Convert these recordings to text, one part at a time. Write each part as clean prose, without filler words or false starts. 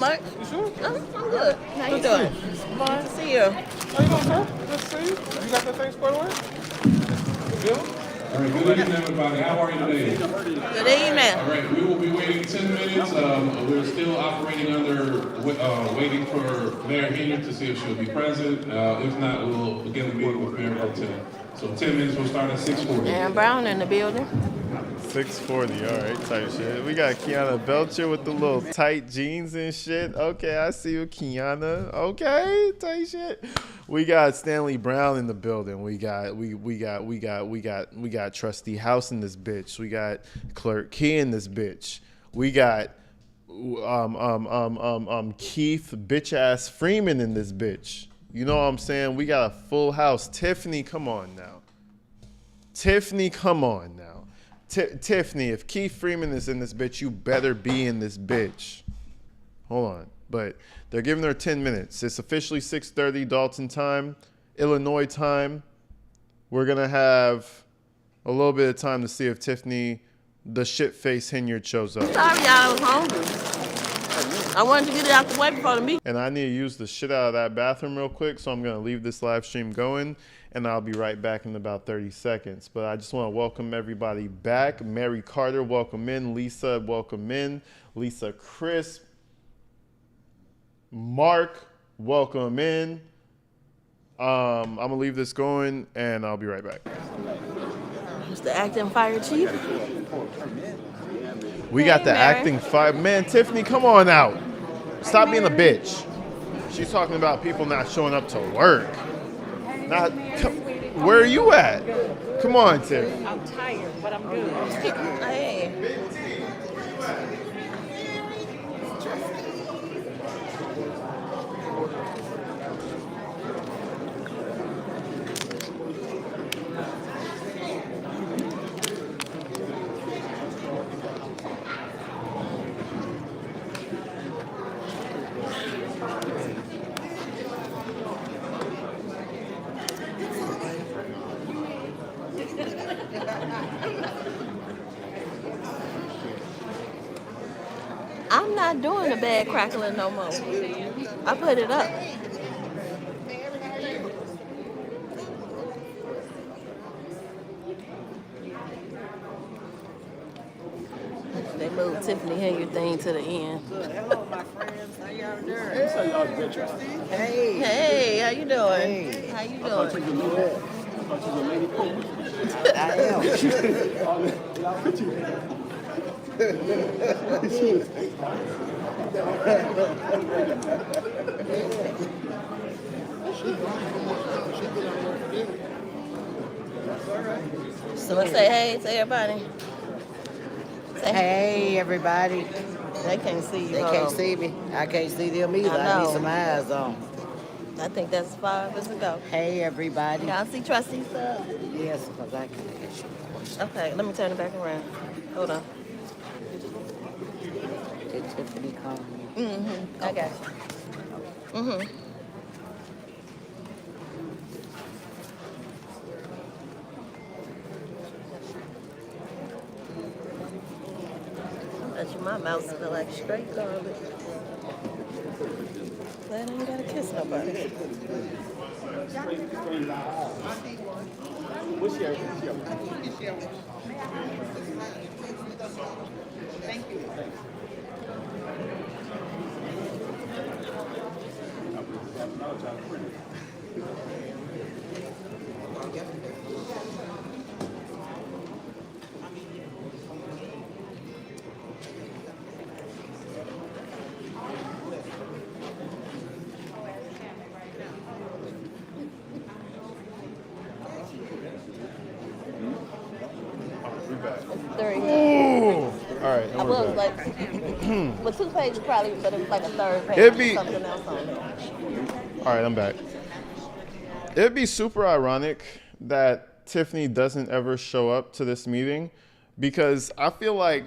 Mark? You sure? I'm good. How you doing? Good to see you. How you doing, sir? Good to see you. You got that thing squared away? Good? All right, good evening, everybody. How are you today? Good evening. All right, we will be waiting 10 minutes. We're still operating waiting for Mayor Henyard to see if she'll be present. If not, we'll begin the meeting with Mayor Pro Tem. So 10 minutes, we'll start at 6:40. Aaron Brown in the building. 640, all right, type shit. We got Kiana Belcher with the little tight jeans and shit. Okay, I see you, Kiana. Okay, tight shit. We got Stanley Brown in the building. We got Trustee House in this bitch. We got Clerk Key in this bitch. We got Keith bitch ass Freeman in this bitch. You know what I'm saying? We got a full house. Tiffany, come on now. Tiffany, come on now. Tiffany, if Keith Freeman is in this bitch, you better be in this bitch. Hold on. But they're giving her 10 minutes. It's officially 6:30 Dalton time, Illinois time. We're going to have a little bit of time to see if Tiffany, the shit-faced Henyard, shows up. Sorry, y'all. I was hungry. I wanted to get it out the way before the meeting. And I need to use the shit out of that bathroom real quick, so I'm going to leave this live stream going, and I'll be right back in about 30 seconds. But I just want to welcome everybody back. Mary Carter, welcome in. Lisa, welcome in. Lisa Crisp. Mark, welcome in. I'm going to leave this going, and I'll be right back. It's the acting fire chief. We got the Mary. acting five. Man, Tiffany, come on out. Stop being a bitch. She's talking about people not showing up to work. Not, where are you at? Come on, Tiff. I'm tired, but I'm good. Hey. I'm not doing the bad crackling no more. I put it up. They moved Tiffany Henyard thing to the end. Hello, my friends. How y'all doing? How y'all good, Trustee? Hey. Hey, how you doing? Hey. How you I doing? thought you was a lady pope. I am. Y'all put you So let's say hey to everybody. Say Hey, everybody. They can't see you. They Hold can't on. see me. I can't see them either. I I know. need some eyes on. I think that's 5 years ago. Hey, everybody. Y'all see Trustee stuff? Yes, because I can get you a question. Okay, let me turn it back around. Hold on. Did Tiffany call me? Mm-hmm. I got you. Mm-hmm. I bet you my mouth smell like straight garbage. Glad I ain't gotta kiss nobody. Three. Ooh. All right, I and was we're back. like, but 2 pages probably, but it was like a 3rd page. It'd be- something else on there. All right, I'm back. It'd be super ironic that Tiffany doesn't ever show up to this meeting because I feel like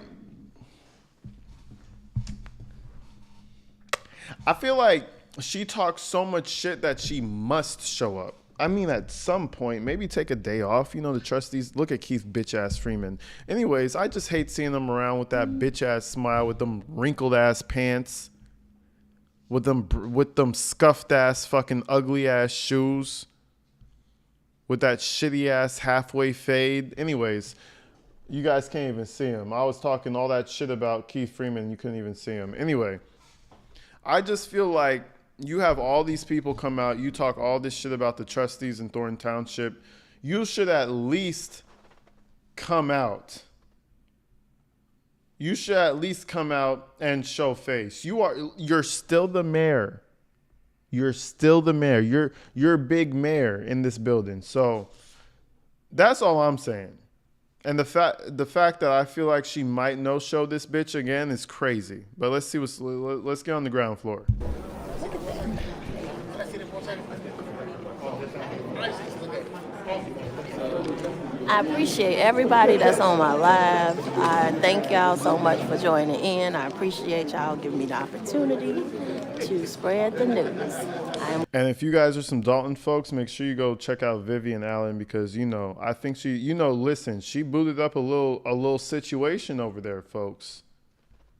she talks so much shit that she must show up. I mean, at some point, maybe take a day off. You know, the trustees, look at Keith bitch-ass Freeman. Anyways, I just hate seeing him around with that bitch-ass smile with them wrinkled-ass pants. with them scuffed ass fucking ugly ass shoes, with that shitty ass halfway fade. Anyways, you guys can't even see him. I was talking all that shit about Keith Freeman, you couldn't even see him. Anyway, I just feel like you have all these people come out, you talk all this shit about the trustees in Thornton Township. You should at least come out. You should at least come out and show face. You're still the mayor. You're still the mayor. You're a big mayor in this building. So that's all I'm saying. And the fact that I feel like she might no-show this bitch again is crazy. But let's see let's get on the ground floor. I appreciate everybody that's on my live. I thank y'all so much for joining in. I appreciate y'all giving me the opportunity to spread the news. And if you guys are some Dalton folks, make sure you go check out Vivian Allen, because I think listen, she booted up a little situation over there, folks.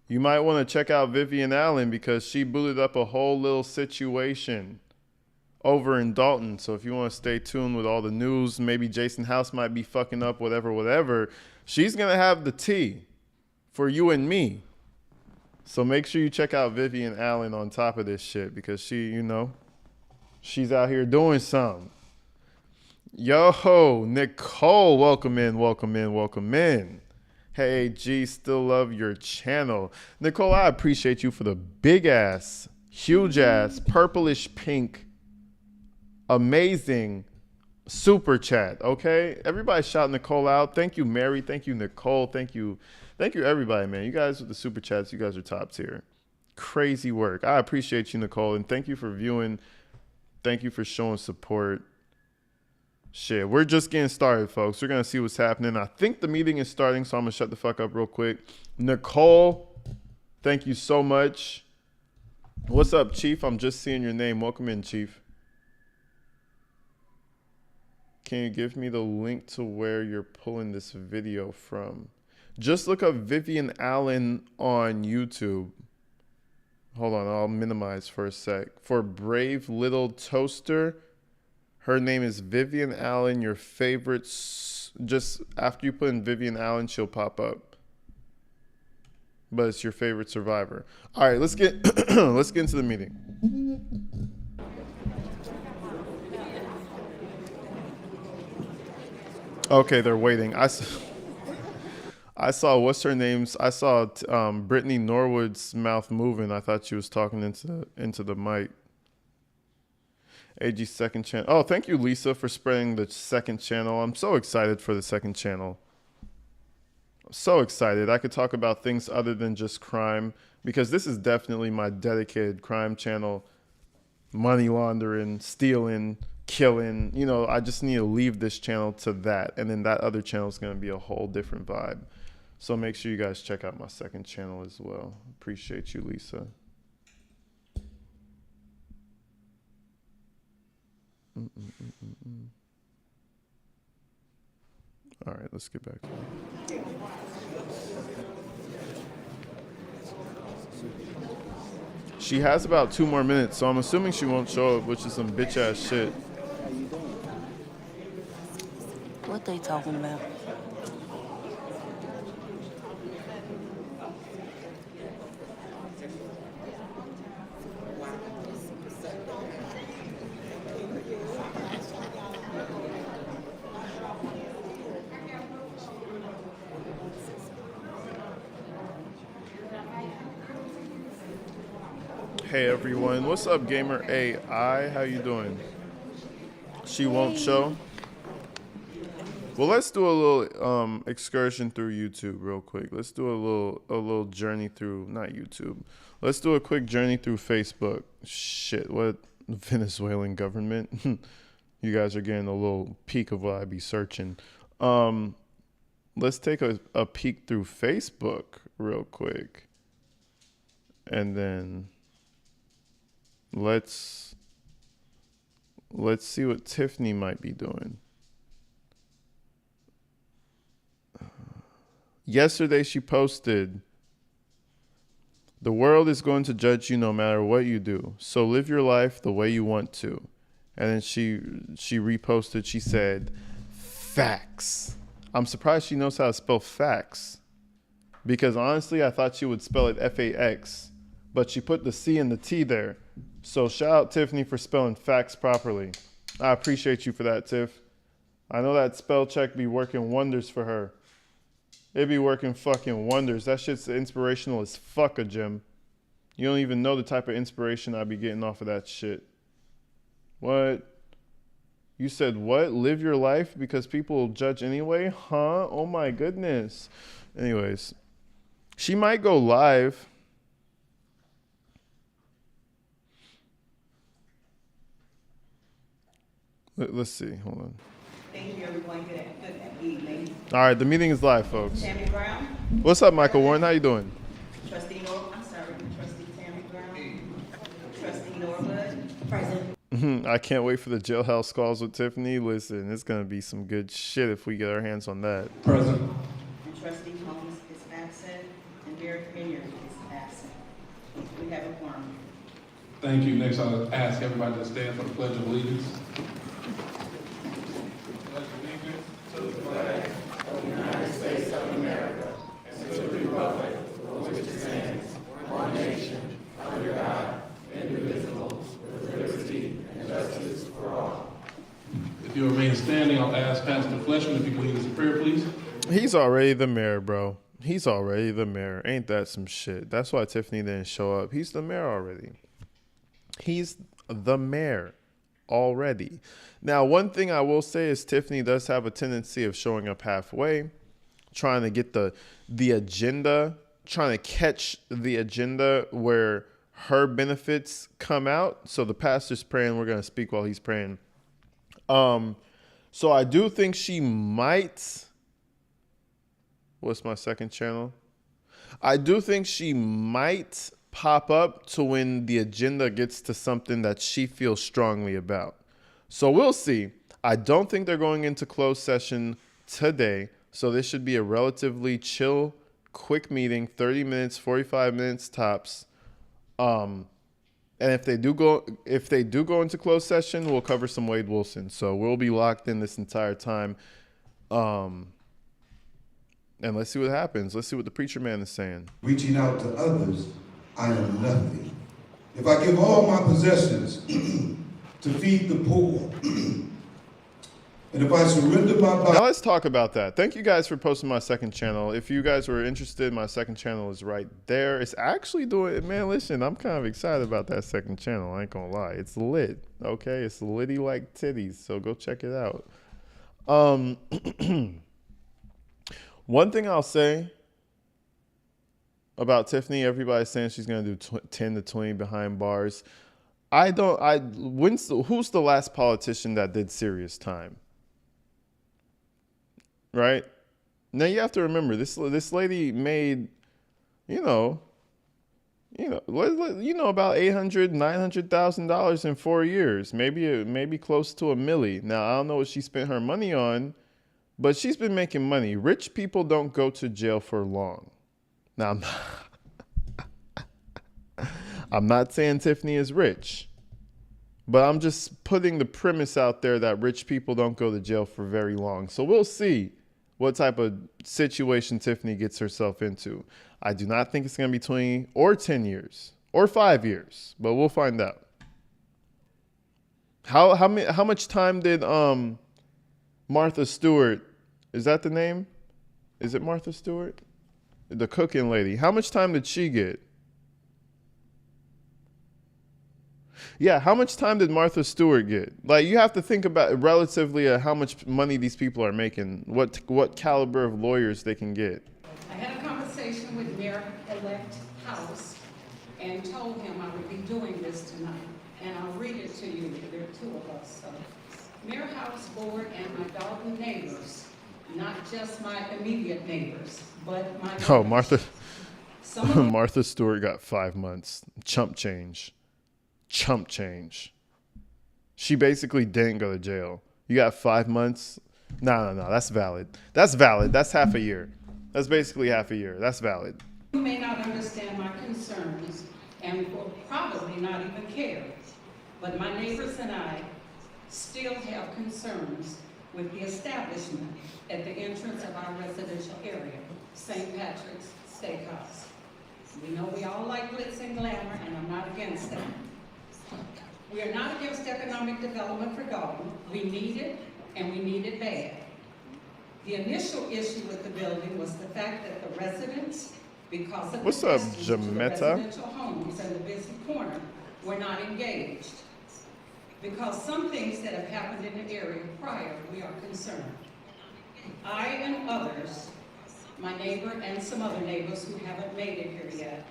You might want to check out Vivian Allen because she booted up a whole little situation over in Dalton. So if you want to stay tuned with all the news, maybe Jason House might be fucking up, whatever. She's going to have the tea for you and me. So make sure you check out Vivian Allen on top of this shit, because she's out here doing something. Yo, Nicole, welcome in. Hey, G, still love your channel. Nicole, I appreciate you for the big ass, huge ass, purplish pink, amazing super chat. Okay, everybody shout Nicole out. Thank you, Mary. Thank you, Nicole. Thank you everybody, man. You guys with the super chats, you guys are top tier. Crazy work. I appreciate you, Nicole, and thank you for viewing. Thank you for showing support. Shit, we're just getting started, folks. We're gonna see what's happening. I think the meeting is starting, so I'm gonna shut the fuck up real quick. Nicole, thank you so much. What's up, Chief? I'm just seeing your name. Welcome in, Chief. Can you give me the link to where you're pulling this video from? Just look up Vivian Allen on YouTube. Hold on, I'll minimize for a sec. For Brave Little Toaster, her name is Vivian Allen. Your favorites, just after you put in Vivian Allen, she'll pop up. But it's your favorite survivor. All right, let's get let's get into the meeting. Okay, they're waiting. I saw what's her name's. I saw Brittany Norwood's mouth moving. I thought she was talking into the mic. AG's second channel. Oh, thank you, Lisa, for spreading the second channel. I'm so excited for the second channel. I'm so excited. I could talk about things other than just crime, because this is definitely my dedicated crime channel. Money laundering, stealing, killing. I just need to leave this channel to that, and then that other channel is going to be a whole different vibe. So make sure you guys check out my second channel as well. Appreciate you, Lisa. All right, let's get back to it. She has about 2 more minutes, so I'm assuming she won't show up, which is some bitch ass shit. What they talking about? Hey everyone, what's up, Gamer AI? How you doing? She won't show. Well, let's do a little excursion through YouTube real quick. Let's do a little journey through, not YouTube. Let's do a quick journey through Facebook. Shit, what Venezuelan government? You guys are getting a little peek of what I be searching. Let's take a peek through Facebook real quick, and then let's see what Tiffany might be doing. Yesterday she posted The world is going to judge you no matter what you do. So live your life the way you want to. And then she reposted, she said, facts. I'm surprised she knows how to spell facts. Because honestly, I thought she would spell it F-A-X. But she put the C and the T there. So shout out Tiffany for spelling facts properly. I appreciate you for that, Tiff. I know that spell check be working wonders for her. It be working fucking wonders. That shit's inspirational as fuck a gym. You don't even know the type of inspiration I be getting off of that shit. What? You said what? Live your life because people will judge anyway? Huh? Oh my goodness. Anyways, she might go live. Let's see. Hold on. Thank you, everyone. Good evening. All right, the meeting is live, folks. Tammy Brown, What's up, Michael Warren? How you doing? Trustee Tammy Brown, Trustee Norwood, present. I can't wait for the jailhouse calls with Tiffany. Listen, it's gonna be some good shit if we get our hands on that. Present. And Trustee Holmes is absent, and Mayor Henyard is absent. We have a quorum. Thank you. Next, I'll ask everybody to stand for the Pledge of Allegiance. If you remain standing, I'll ask Pastor Fleshman if you can lead us in prayer, please. He's already the mayor, bro. He's already the mayor. Ain't that some shit? That's why Tiffany didn't show up. He's the mayor already. He's the mayor already. Now, one thing I will say is Tiffany does have a tendency of showing up halfway, trying to get the agenda, trying to catch the agenda where her benefits come out. So the pastor's praying. We're going to speak while he's praying. So I do think she might. What's my second channel? I do think she might pop up to when the agenda gets to something that she feels strongly about. So we'll see. I don't think they're going into closed session today. So this should be a relatively chill, quick meeting, 30 minutes, 45 minutes tops. And if they do go into closed session, we'll cover some Wade Wilson. So we'll be locked in this entire time. And let's see what happens. Let's see what the preacher man is saying. Reaching out to others, I am nothing. If I give all my possessions to feed the poor, and if I surrender my body. Now let's talk about that. Thank you guys for posting my second channel. If you guys were interested, my second channel is right there. It's actually doing, man, listen, I'm kind of excited about that second channel. I ain't gonna lie. It's lit, okay? It's litty like titties, so go check it out. One thing I'll say about Tiffany, everybody's saying she's gonna do 10 to 20 behind bars. Who's the last politician that did serious time? Right? Now you have to remember this lady made, about $800,000-$900,000 in 4 years, maybe close to $1 million. Now I don't know what she spent her money on, but she's been making money. Rich people don't go to jail for long. Now I'm not saying Tiffany is rich, but I'm just putting the premise out there that rich people don't go to jail for very long. So we'll see what type of situation Tiffany gets herself into. I do not think it's going to be 20 or 10 years or 5 years, but we'll find out. How much time did Martha Stewart, is that the name? Is it Martha Stewart? The cooking lady. How much time did she get? Yeah, how much time did Martha Stewart get? Like, you have to think about relatively how much money these people are making, what caliber of lawyers they can get. I had a conversation with Mayor-elect House and told him I would be doing this tonight. And I'll read it to you. There are two of us. So, Mayor House Board and my Dalton neighbors, not just my immediate neighbors, but my neighbors. Oh, Martha Stewart got 5 months. Chump change. She basically didn't go to jail. You got 5 months. No. That's valid. That's half a year. That's basically half a year. That's valid. You may not not understand my concerns and will probably not even care. But my neighbors and I still have concerns with the establishment at the entrance of our residential area, St. Patrick's Steakhouse. We know we all like glitz and glamour, and I'm not against that. We are not against economic development for Galton. We need it, and we need it bad. The initial issue with the building was the fact that the residents, because of What's the up, distance to the Jametta? residential homes and the busy corner, were not engaged. Because some things that have happened in the area prior, we are concerned. I and others, my neighbor and some other neighbors who haven't made it here yet,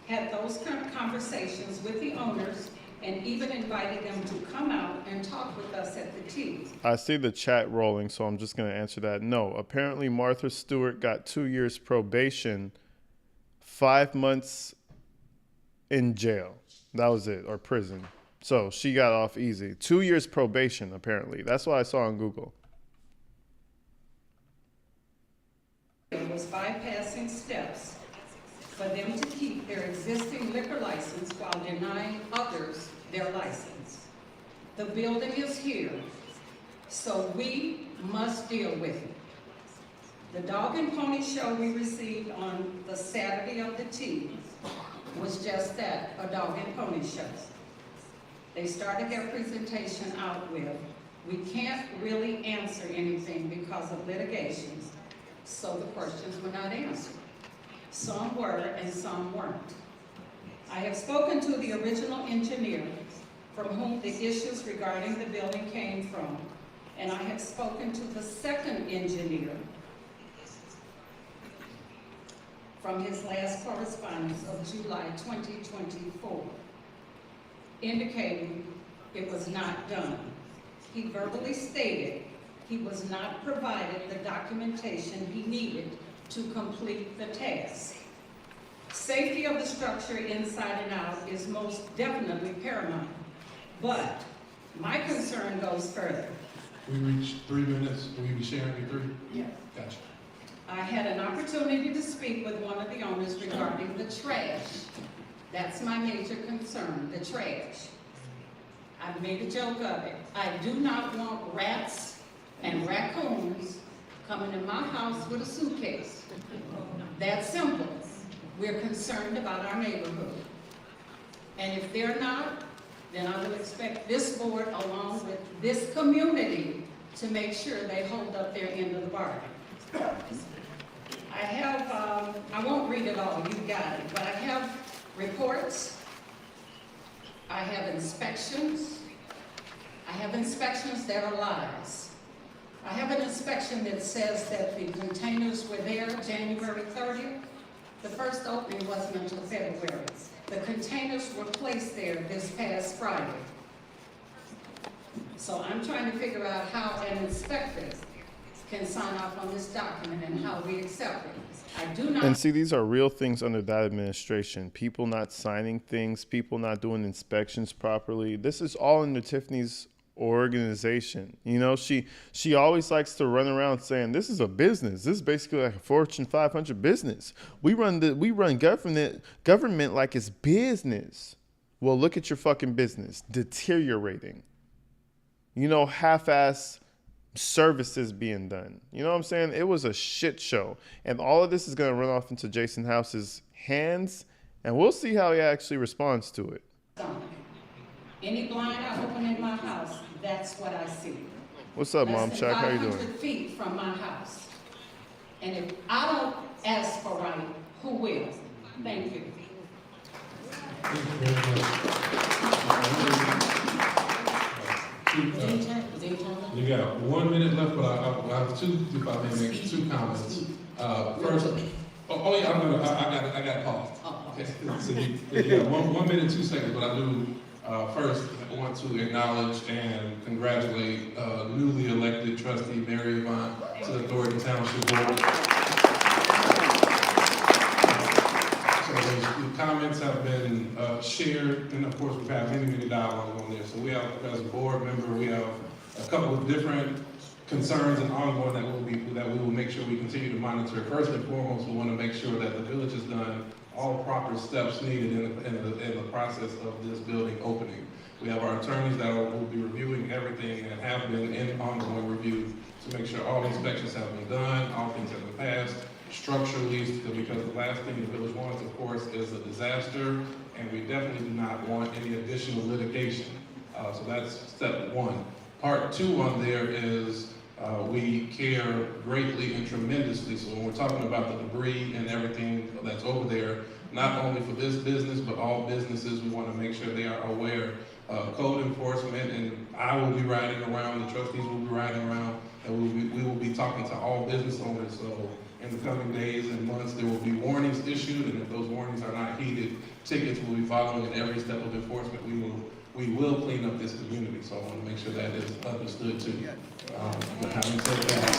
had those kind of conversations with the owners and even invited them to come out and talk with us at the tea. I see the chat rolling, so I'm just going to answer that. No, apparently Martha Stewart got 2 years probation, 5 months in jail. That was it, or prison. So she got off easy. 2 years probation, apparently. That's what I saw on Google. It was bypassing steps for them to keep their existing liquor license while denying others their license. The building is here, so we must deal with it. The dog and pony show we received on the Saturday of the tea was just that, a dog and pony show. They started their presentation out with, we can't really answer anything because of litigation, so the questions were not answered. Some were and some weren't. I have spoken to the original engineer from whom the issues regarding the building came from, and I have spoken to the second engineer from his last correspondence of July 2024, indicating it was not done. He verbally stated he was not provided the documentation he needed to complete the task. Safety of the structure inside and out is most definitely paramount, but my concern goes further. We reached 3 minutes. Will you be sharing your 3? Yeah. Gotcha. I had an opportunity to speak with one of the owners regarding the trash. That's my major concern, the trash. I've made a joke of it. I do not want rats and raccoons coming in my house with a suitcase. That's simple. We're concerned about our neighborhood. And if they're not, then I will expect this board along with this community to make sure they hold up their end of the bargain. I have, I won't read it all, you got it, but I have reports, I have inspections that are lies. I have an inspection that says that the containers were there January 30th. The first opening wasn't until February. The containers were placed there this past Friday. So I'm trying to figure out how an inspector can sign off on this document and how we accept it. I do not. And see, these are real things under that administration. People not signing things, people not doing inspections properly. This is all under Tiffany's organization. You know, she always likes to run around saying this is a business. This is basically like a Fortune 500 business. We run government like it's business. Well, look at your fucking business deteriorating. You know, half-ass services being done. You know what I'm saying? It was a shit show. And all of this is going to run off into Jason House's hands, and we'll see how he actually responds to it. Any blind I open in my house, that's what I see. What's up, Mom? Less Shaq, than how you 500 doing? feet from my house. And if I don't ask for right, who will? Thank you. Thank you very much. You got 1 minute left, but I have two, if I may make 2 comments. First, I got paused. Okay, so you got 1 minute, 2 seconds, but I do first want to acknowledge and congratulate newly elected trustee Mary Yvonne to the Thornton Township Board. So the comments have been shared, and of course we've had many dialogues on there. So we have, as a board member, we have a couple of different concerns and ongoing that we will make sure we continue to monitor. First and foremost, we want to make sure that the village has done all proper steps needed in the process of this building opening. We have our attorneys that will be reviewing everything and have been in ongoing review to make sure all inspections have been done, all things have been passed, structurally, because the last thing the village wants, of course, is a disaster, and we definitely do not want any additional litigation. So that's step one. Part two on there is we care greatly and tremendously. So when we're talking about the debris and everything that's over there, not only for this business, but all businesses, we want to make sure they are aware of code enforcement, and I will be riding around, the trustees will be riding around, and we will be talking to all business owners. So in the coming days and months, there will be warnings issued, and if those warnings are not heeded, tickets will be following, and every step of enforcement, we will clean up this community. So I want to make sure that is understood too. But having said that,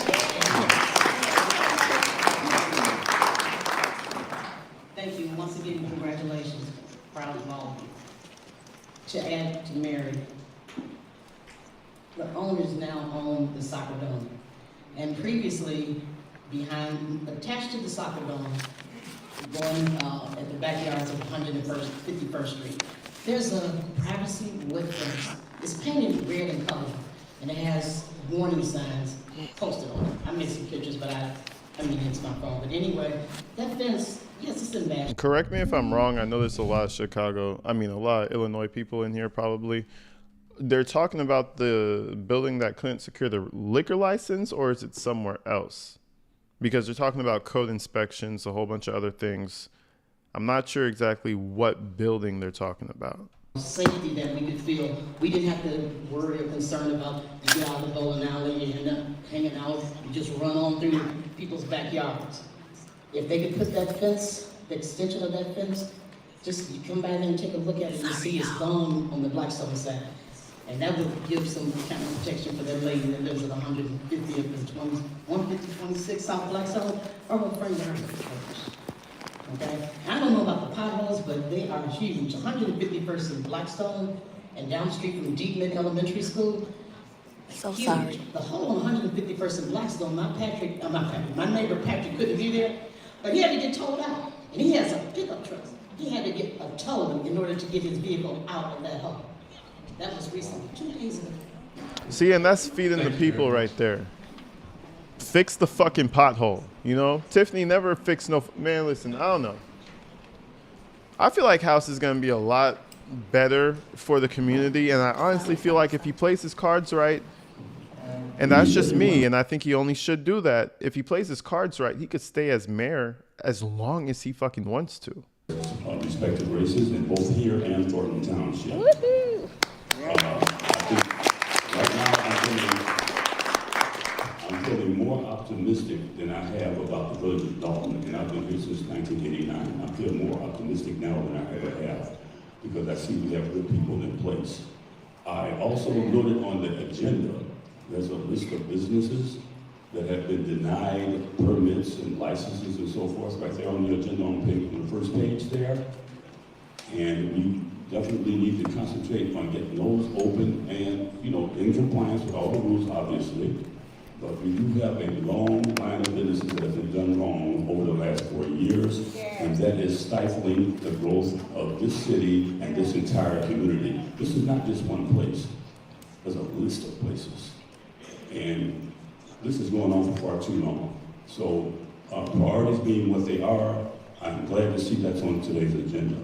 Thank you. Once again, congratulations. Proud of all of you. To add to Mary, the owners now own the soccer dome. And previously, attached to the soccer dome, going at the backyards of 151st Street, there's a privacy wood fence. It's painted red in color, and it has warning signs posted on it. I made some pictures, but I mean, it's my phone. But anyway, that fence, yes, it's in bad. Correct me if I'm wrong. I know there's a lot of a lot of Illinois people in here probably. They're talking about the building that couldn't secure the liquor license, or is it somewhere else? Because they're talking about code inspections, a whole bunch of other things. I'm not sure exactly what building they're talking about. Safety that we could feel. We didn't have to worry or concern about you get out of the bowling alley and end up hanging out. You just run on through people's backyards. If they could put that fence, the extension of that fence, just you come by there and take a look at it, you see it's gone on the Blackstone side. And that would give some kind of protection for that lady that lives at 150th and 150-26 South Blackstone, or her friend there. Okay? I don't know about the potholes, but they are huge. 151st and Blackstone, and down the street from Deepman Elementary School. So huge. sorry. The whole 151st and Blackstone, my neighbor Patrick couldn't be there, but he had to get towed out. And he has a pickup truck. He had to get a tow in order to get his vehicle out of that hole. That was recently, 2 days ago. See, and that's feeding the people right there. Fix the fucking pothole, you know? Tiffany never fixed man, listen, I don't know. I feel like House is going to be a lot better for the community, and I honestly feel like if he plays his cards right, and that's just me, and I think he only should do that. If he plays his cards right, he could stay as mayor as long as he fucking wants to. Respective races in both here and Thornton Township. Woohoo! I think right now I'm feeling more optimistic than I have about the village of Dalton, and I've been here since 1989. I feel more optimistic now than I ever have because I see we have good people in place. I also noted on the agenda, there's a list of businesses that have been denied permits and licenses and so forth right there on the agenda on the first page there. And we definitely need to concentrate on getting those open and, in compliance with all the rules, obviously. But we do have a long line of businesses that have been done wrong over the last 4 years, and that is stifling the growth of this city and this entire community. This is not just one place. There's a list of places. And this is going on for far too long. So priorities being what they are, I'm glad to see that's on today's agenda.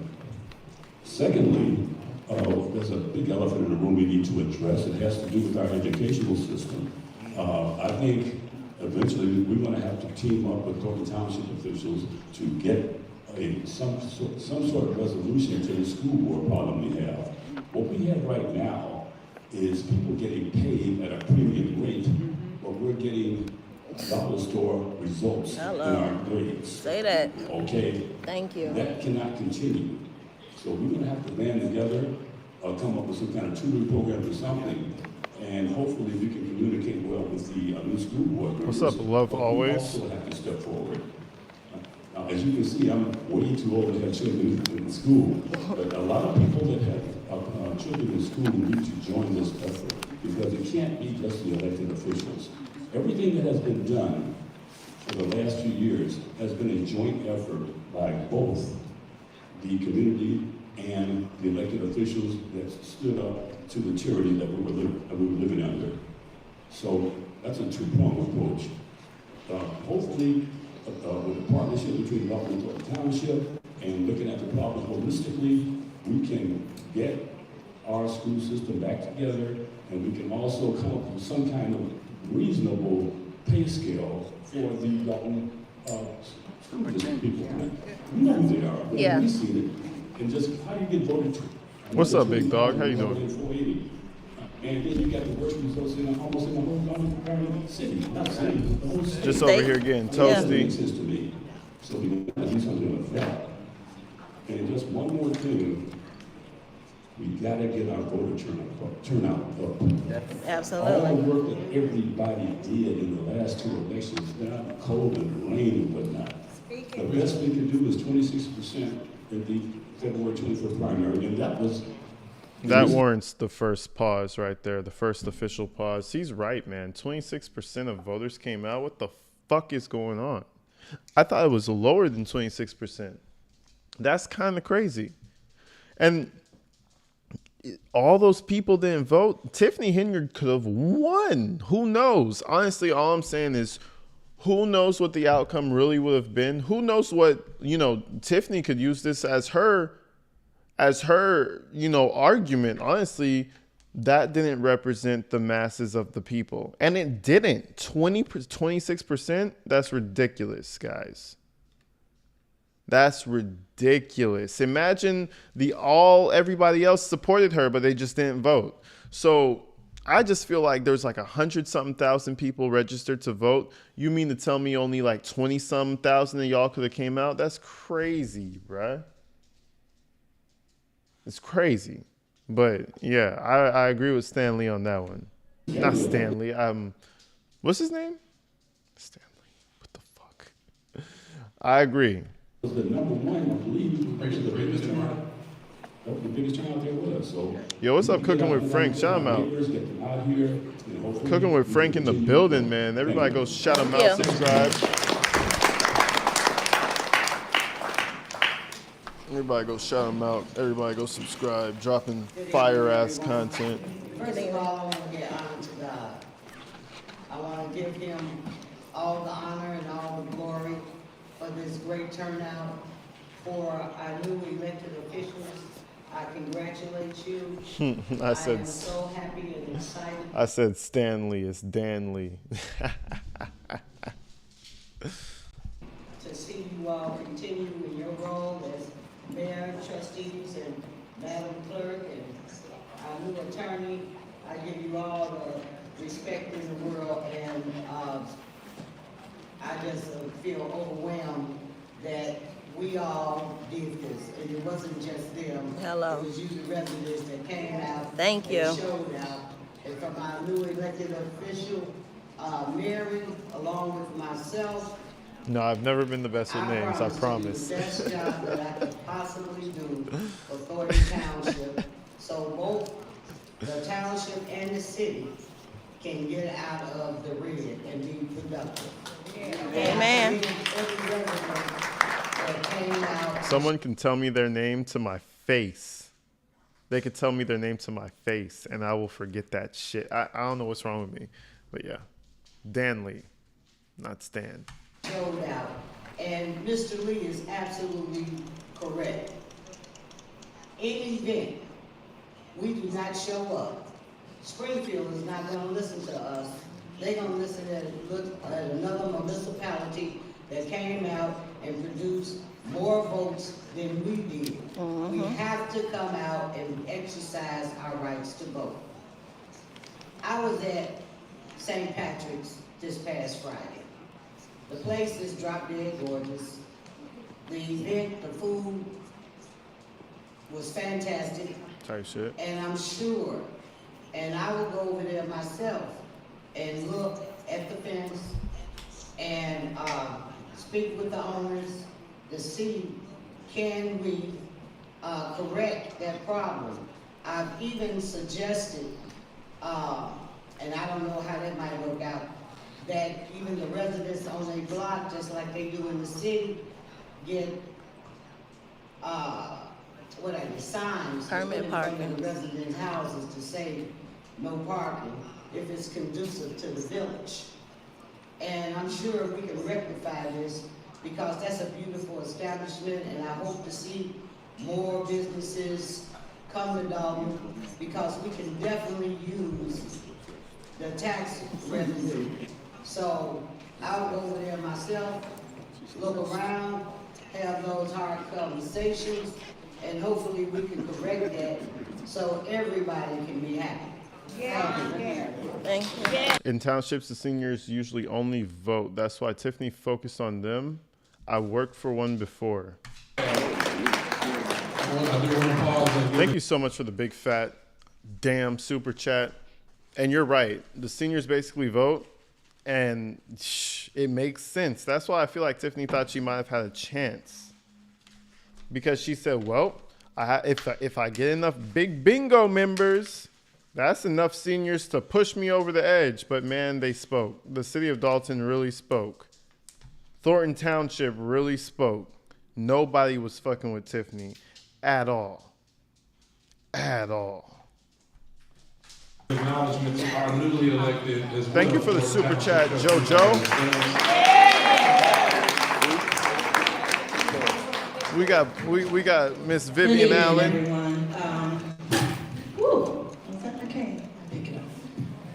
Secondly, there's a big elephant in the room we need to address. It has to do with our educational system. I think eventually we're going to have to team up with Thornton Township officials to get some sort of resolution to the school board problem we have. What we have right now is people getting paid at a premium rate, but we're getting dollar store results in our grades. Say that. Okay? Thank you. That cannot continue. So we're going to have to band together, come up with some kind of tutoring program or something, and hopefully we can communicate well with the new school board members. What's up, love always? We also have to step forward. Now, as you can see, I'm way too old to have children in school, but a lot of people that have children in school need to join this effort because it can't be just the elected officials. Everything that has been done for the last few years has been a joint effort by both the community and the elected officials that stood up to the tyranny that we were living under. So that's a two-pronged approach. Hopefully, with the partnership between government and the township and looking at the problem holistically, we can get our school system back together, and we can also come up with some kind of reasonable pay scale for the young school district people. We know who they are, but Yeah. we see it. And just how do you get voted to? What's up, big dog? How you doing? 480. And then you got the worst results almost in the whole city. Not city, the whole state. Just over here getting That toasty. makes sense to me. So we gotta do something with that. And just one more thing, we gotta get our voter turnout up. All the Absolutely. work that everybody did in the last two elections, not cold and rain and whatnot. The best we could do is 26% in the February 21st primary, and that was. That warrants the first pause right there, the first official pause. He's right, man. 26% of voters came out. What the fuck is going on? I thought it was lower than 26%. That's kind of crazy. And all those people didn't vote. Tiffany Henyard could have won. Who knows? Honestly, all I'm saying is, who knows what the outcome really would have been? Who knows what, Tiffany could use this as her, argument. Honestly, that didn't represent the masses of the people. And it didn't. 26%? That's ridiculous, guys. That's ridiculous. Imagine everybody else supported her, but they just didn't vote. So I just feel like there's like 100-something thousand people registered to vote. You mean to tell me only like 20-something thousand of y'all could have came out? That's crazy, bruh. It's crazy. But yeah, I agree with Stanley on that one. Not Stanley. What's his name? Stanley. What the fuck? I agree. Was the number one, I believe, the biggest turnout. That was the biggest turnout there was. So Yo, what's up, Cooking with Frank? Shout him out. Cooking with Frank in the building, man. Everybody go shout him out, subscribe. Everybody go shout him out. Everybody go subscribe. Dropping fire-ass content. First of all, I want to give honor to God. I want to give him all the honor and all the glory for this great turnout. For our new elected officials, I congratulate you. I am so happy and excited. I said Stanley. It's Danley. To see you all continue in your role as mayor, trustees, and madam clerk, and our new attorney. I give you all the respect in the world, and I just feel overwhelmed that we all did this, and it wasn't just them. Hello. It was you, the residents, that came out. Thank you. And showed out. And from our new elected official, Mary, along with myself. No, I've never been the best with names, I You promise. the best job that I could possibly do for Thornton Township. So both the township and the city can get out of the red and be productive. Amen. And every resident that came out. Someone can tell me their name to my face. They could tell me their name to my face, and I will forget that shit. I don't know what's wrong with me, but yeah. Danley, not Stan. Showed out. And Mr. Lee is absolutely correct. Any event, we do not show up. Springfield is not gonna listen to us. They're gonna listen at another municipality that came out and produced more votes than we did. We have to come out and exercise our rights to vote. I was at St. Patrick's this past Friday. The place is drop dead gorgeous. The event, the food was fantastic. Type shit. And I'm sure, and I will go over there myself and look at the fence and speak with the owners to see, can we correct that problem? I've even suggested, and I don't know how that might work out, that even the residents on their block, just like they do in the city, get signs to put Permit in front of parking. the residents' houses to say no parking if it's conducive to the village. And I'm sure we can rectify this because that's a beautiful establishment, and I hope to see more businesses come to Dalton because we can definitely use the tax revenue. So I'll go over there myself, look around, have those hard conversations, and hopefully we can correct that so everybody can be happy. Thank you. In townships, the seniors usually only vote. That's why Tiffany focused on them. I worked for one before. Thank you so much for the big fat damn super chat. And you're right. The seniors basically vote, and it makes sense. That's why I feel like Tiffany thought she might have had a chance. Because she said, well, if I get enough big bingo members, that's enough seniors to push me over the edge. But man, they spoke. The city of Dalton really spoke. Thornton Township really spoke. Nobody was fucking with Tiffany at all. At all. Acknowledgement to our newly elected as well. Thank you for the super chat, JoJo. We got Miss Vivian Allen. Everyone. Okay.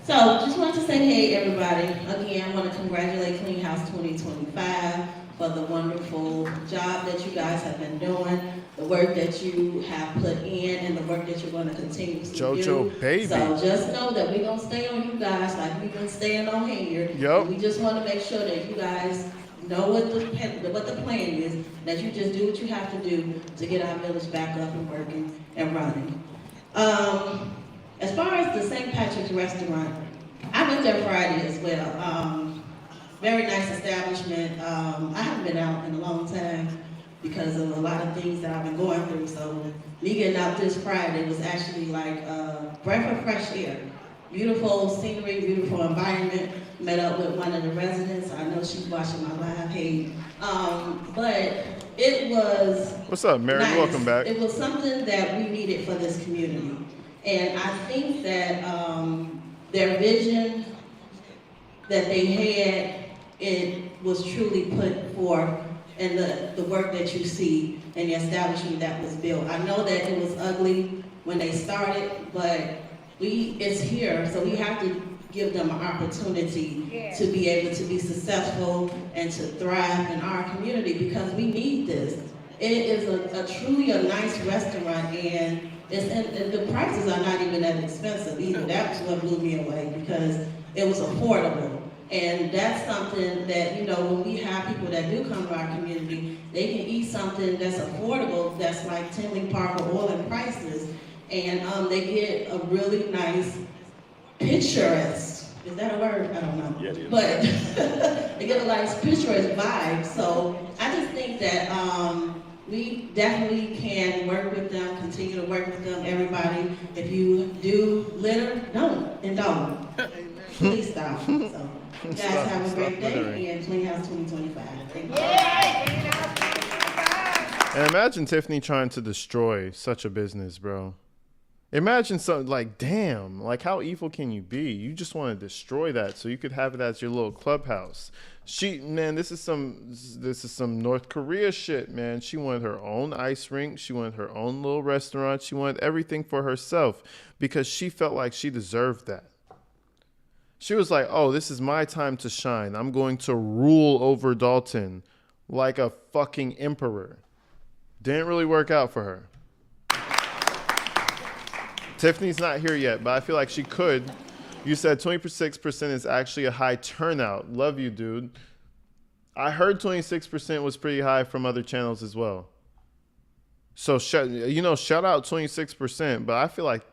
So just wanted to say hey everybody. Again, I want to congratulate Clean House 2025 for the wonderful job that you guys have been doing, the work that you have put in, and the work that you're going to continue to do. JoJo baby. So just know that we're going to stay on you guys like we've been staying on here. Yep. We just want to make sure that you guys know what the plan is, that you just do what you have to do to get our village back up and working and running. As far as the St. Patrick's Restaurant, I went there Friday as well. Very nice establishment. I haven't been out in a long time because of a lot of things that I've been going through. So me getting out this Friday was actually like a breath of fresh air. Beautiful scenery, beautiful environment. Met up with one of the residents. I know she's watching my live page. But it was What's up, Mary? nice. Welcome back. It was something that we needed for this community. And I think that their vision that they had, it was truly put forth in the work that you see and the establishment that was built. I know that it was ugly when they started, but it's here, so we have to give them an opportunity to be able to be successful and to thrive in our community because we need this. It is truly a nice restaurant, and the prices are not even that expensive either. That's what blew me away because it was affordable. And that's something that, you know, when we have people that do come to our community, they can eat something that's affordable, that's like Tinley Park or oil and prices, and they get a really nice picturesque, is that a word? I don't know. Yeah, it is. But they get a nice picturesque vibe. So I just think that we definitely can work with them, continue to work with them, everybody. If you do litter, don't, and don't. Please stop. So, you guys have a great day, and Clean House 2025. Thank you. And imagine Tiffany trying to destroy such a business, bro. Imagine something like, damn, like how evil can you be? You just want to destroy that so you could have it as your little clubhouse. Man, this is some North Korea shit, man. She wanted her own ice rink. She wanted her own little restaurant. She wanted everything for herself because she felt like she deserved that. She was like, oh, this is my time to shine. I'm going to rule over Dalton like a fucking emperor. Didn't really work out for her. Tiffany's not here yet, but I feel like she could. You said 26% is actually a high turnout. Love you, dude. I heard 26% was pretty high from other channels as well. So, shout out 26%, but I feel like,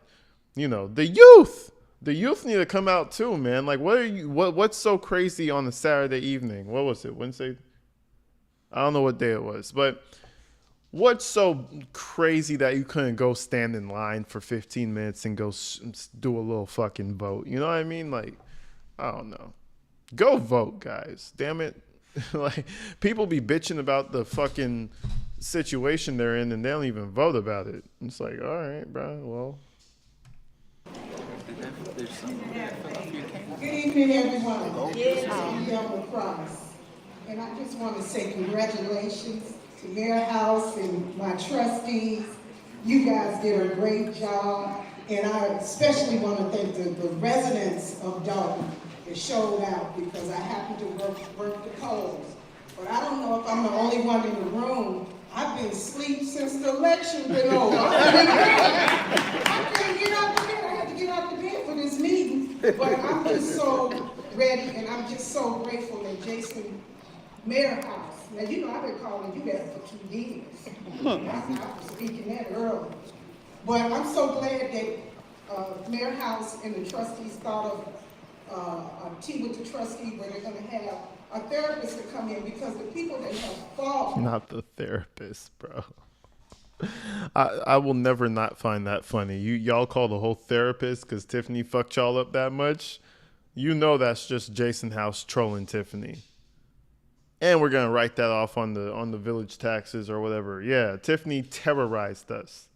the youth need to come out too, man. Like, what's so crazy on the Saturday evening? What was it, Wednesday? I don't know what day it was, but what's so crazy that you couldn't go stand in line for 15 minutes and go do a little fucking vote? You know what I mean? Like, I don't know. Go vote, guys. Damn it. Like, people be bitching about the fucking situation they're in, and they don't even vote about it. It's like, all right, bro. Well, Good evening, everyone. Yes, I'm Delma Cross. And I just want to say congratulations to Mayor House and my trustees. You guys did a great job. And I especially want to thank the residents of Dalton that showed out, because I happen to work the polls. But I don't know if I'm the only one in the room. I've been asleep since the election been over. I couldn't get out the bed. I had to get out the bed for this meeting. But I'm just so ready, and I'm just so grateful that Jason Mayor House. Now, you know, I've been calling you that for 2 years. I was speaking that early. But I'm so glad that Mayor House and the trustees thought of a tea with the trustee where they're going to have a therapist to come in, because the people that have fallen. not the therapist, bro. I will never not find that funny. Y'all call the whole therapist because Tiffany fucked y'all up that much. You know that's just Jason House trolling Tiffany. And we're gonna write that off on the village taxes or whatever. Yeah, Tiffany terrorized us.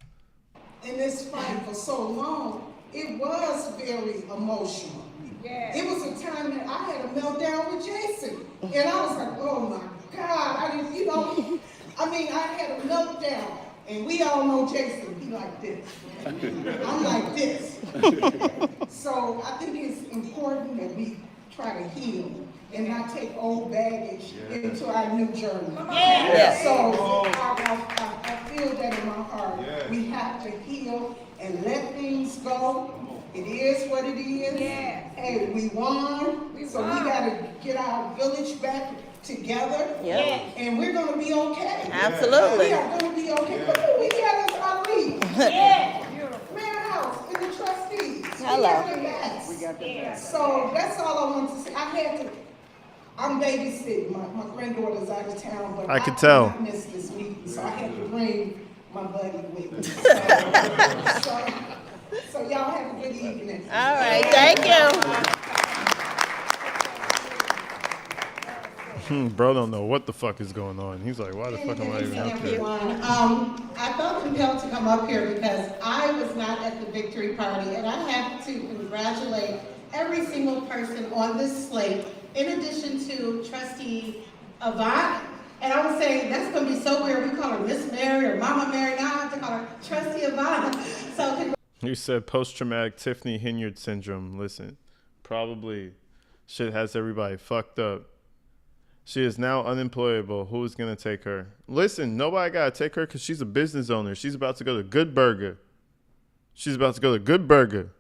In this fight for so long, it was very emotional. It was a time that I had a meltdown with Jason. And I was like, oh my God, I didn't, you know, I mean, I had a meltdown. And we all know Jason, he like this. I'm like this. So I think it's important that we try to heal and not take old baggage into our new journey. So I feel that in my heart. We have to heal and let things go. It is what it is. Hey, we won. So we gotta get our village back together. And we're gonna be okay. Absolutely. We are gonna be okay. We got us our lead. Mayor House and the trustees. Hello. We got the best. So that's all I want to say. I'm babysitting. My granddaughter's out of town, but I could tell. I missed this week, so I had to bring my buddy with me. So y'all have a good evening. All right, thank you. Bro don't know what the fuck is going on. He's like, why the fuck am I even up here? I felt compelled to come up here because I was not at the victory party, and I have to congratulate every single person on this slate, in addition to Trustee Avant. And I would say that's going to be so weird. We call her Miss Mary or Mama Mary. Now I have to call her Trustee Avant. So You said post-traumatic Tiffany Henyard syndrome. Listen, probably shit has everybody fucked up. She is now unemployable. Who's going to take her? Listen, nobody got to take her because she's a business owner. She's about to go to Good Burger. She's about to go to Good Burger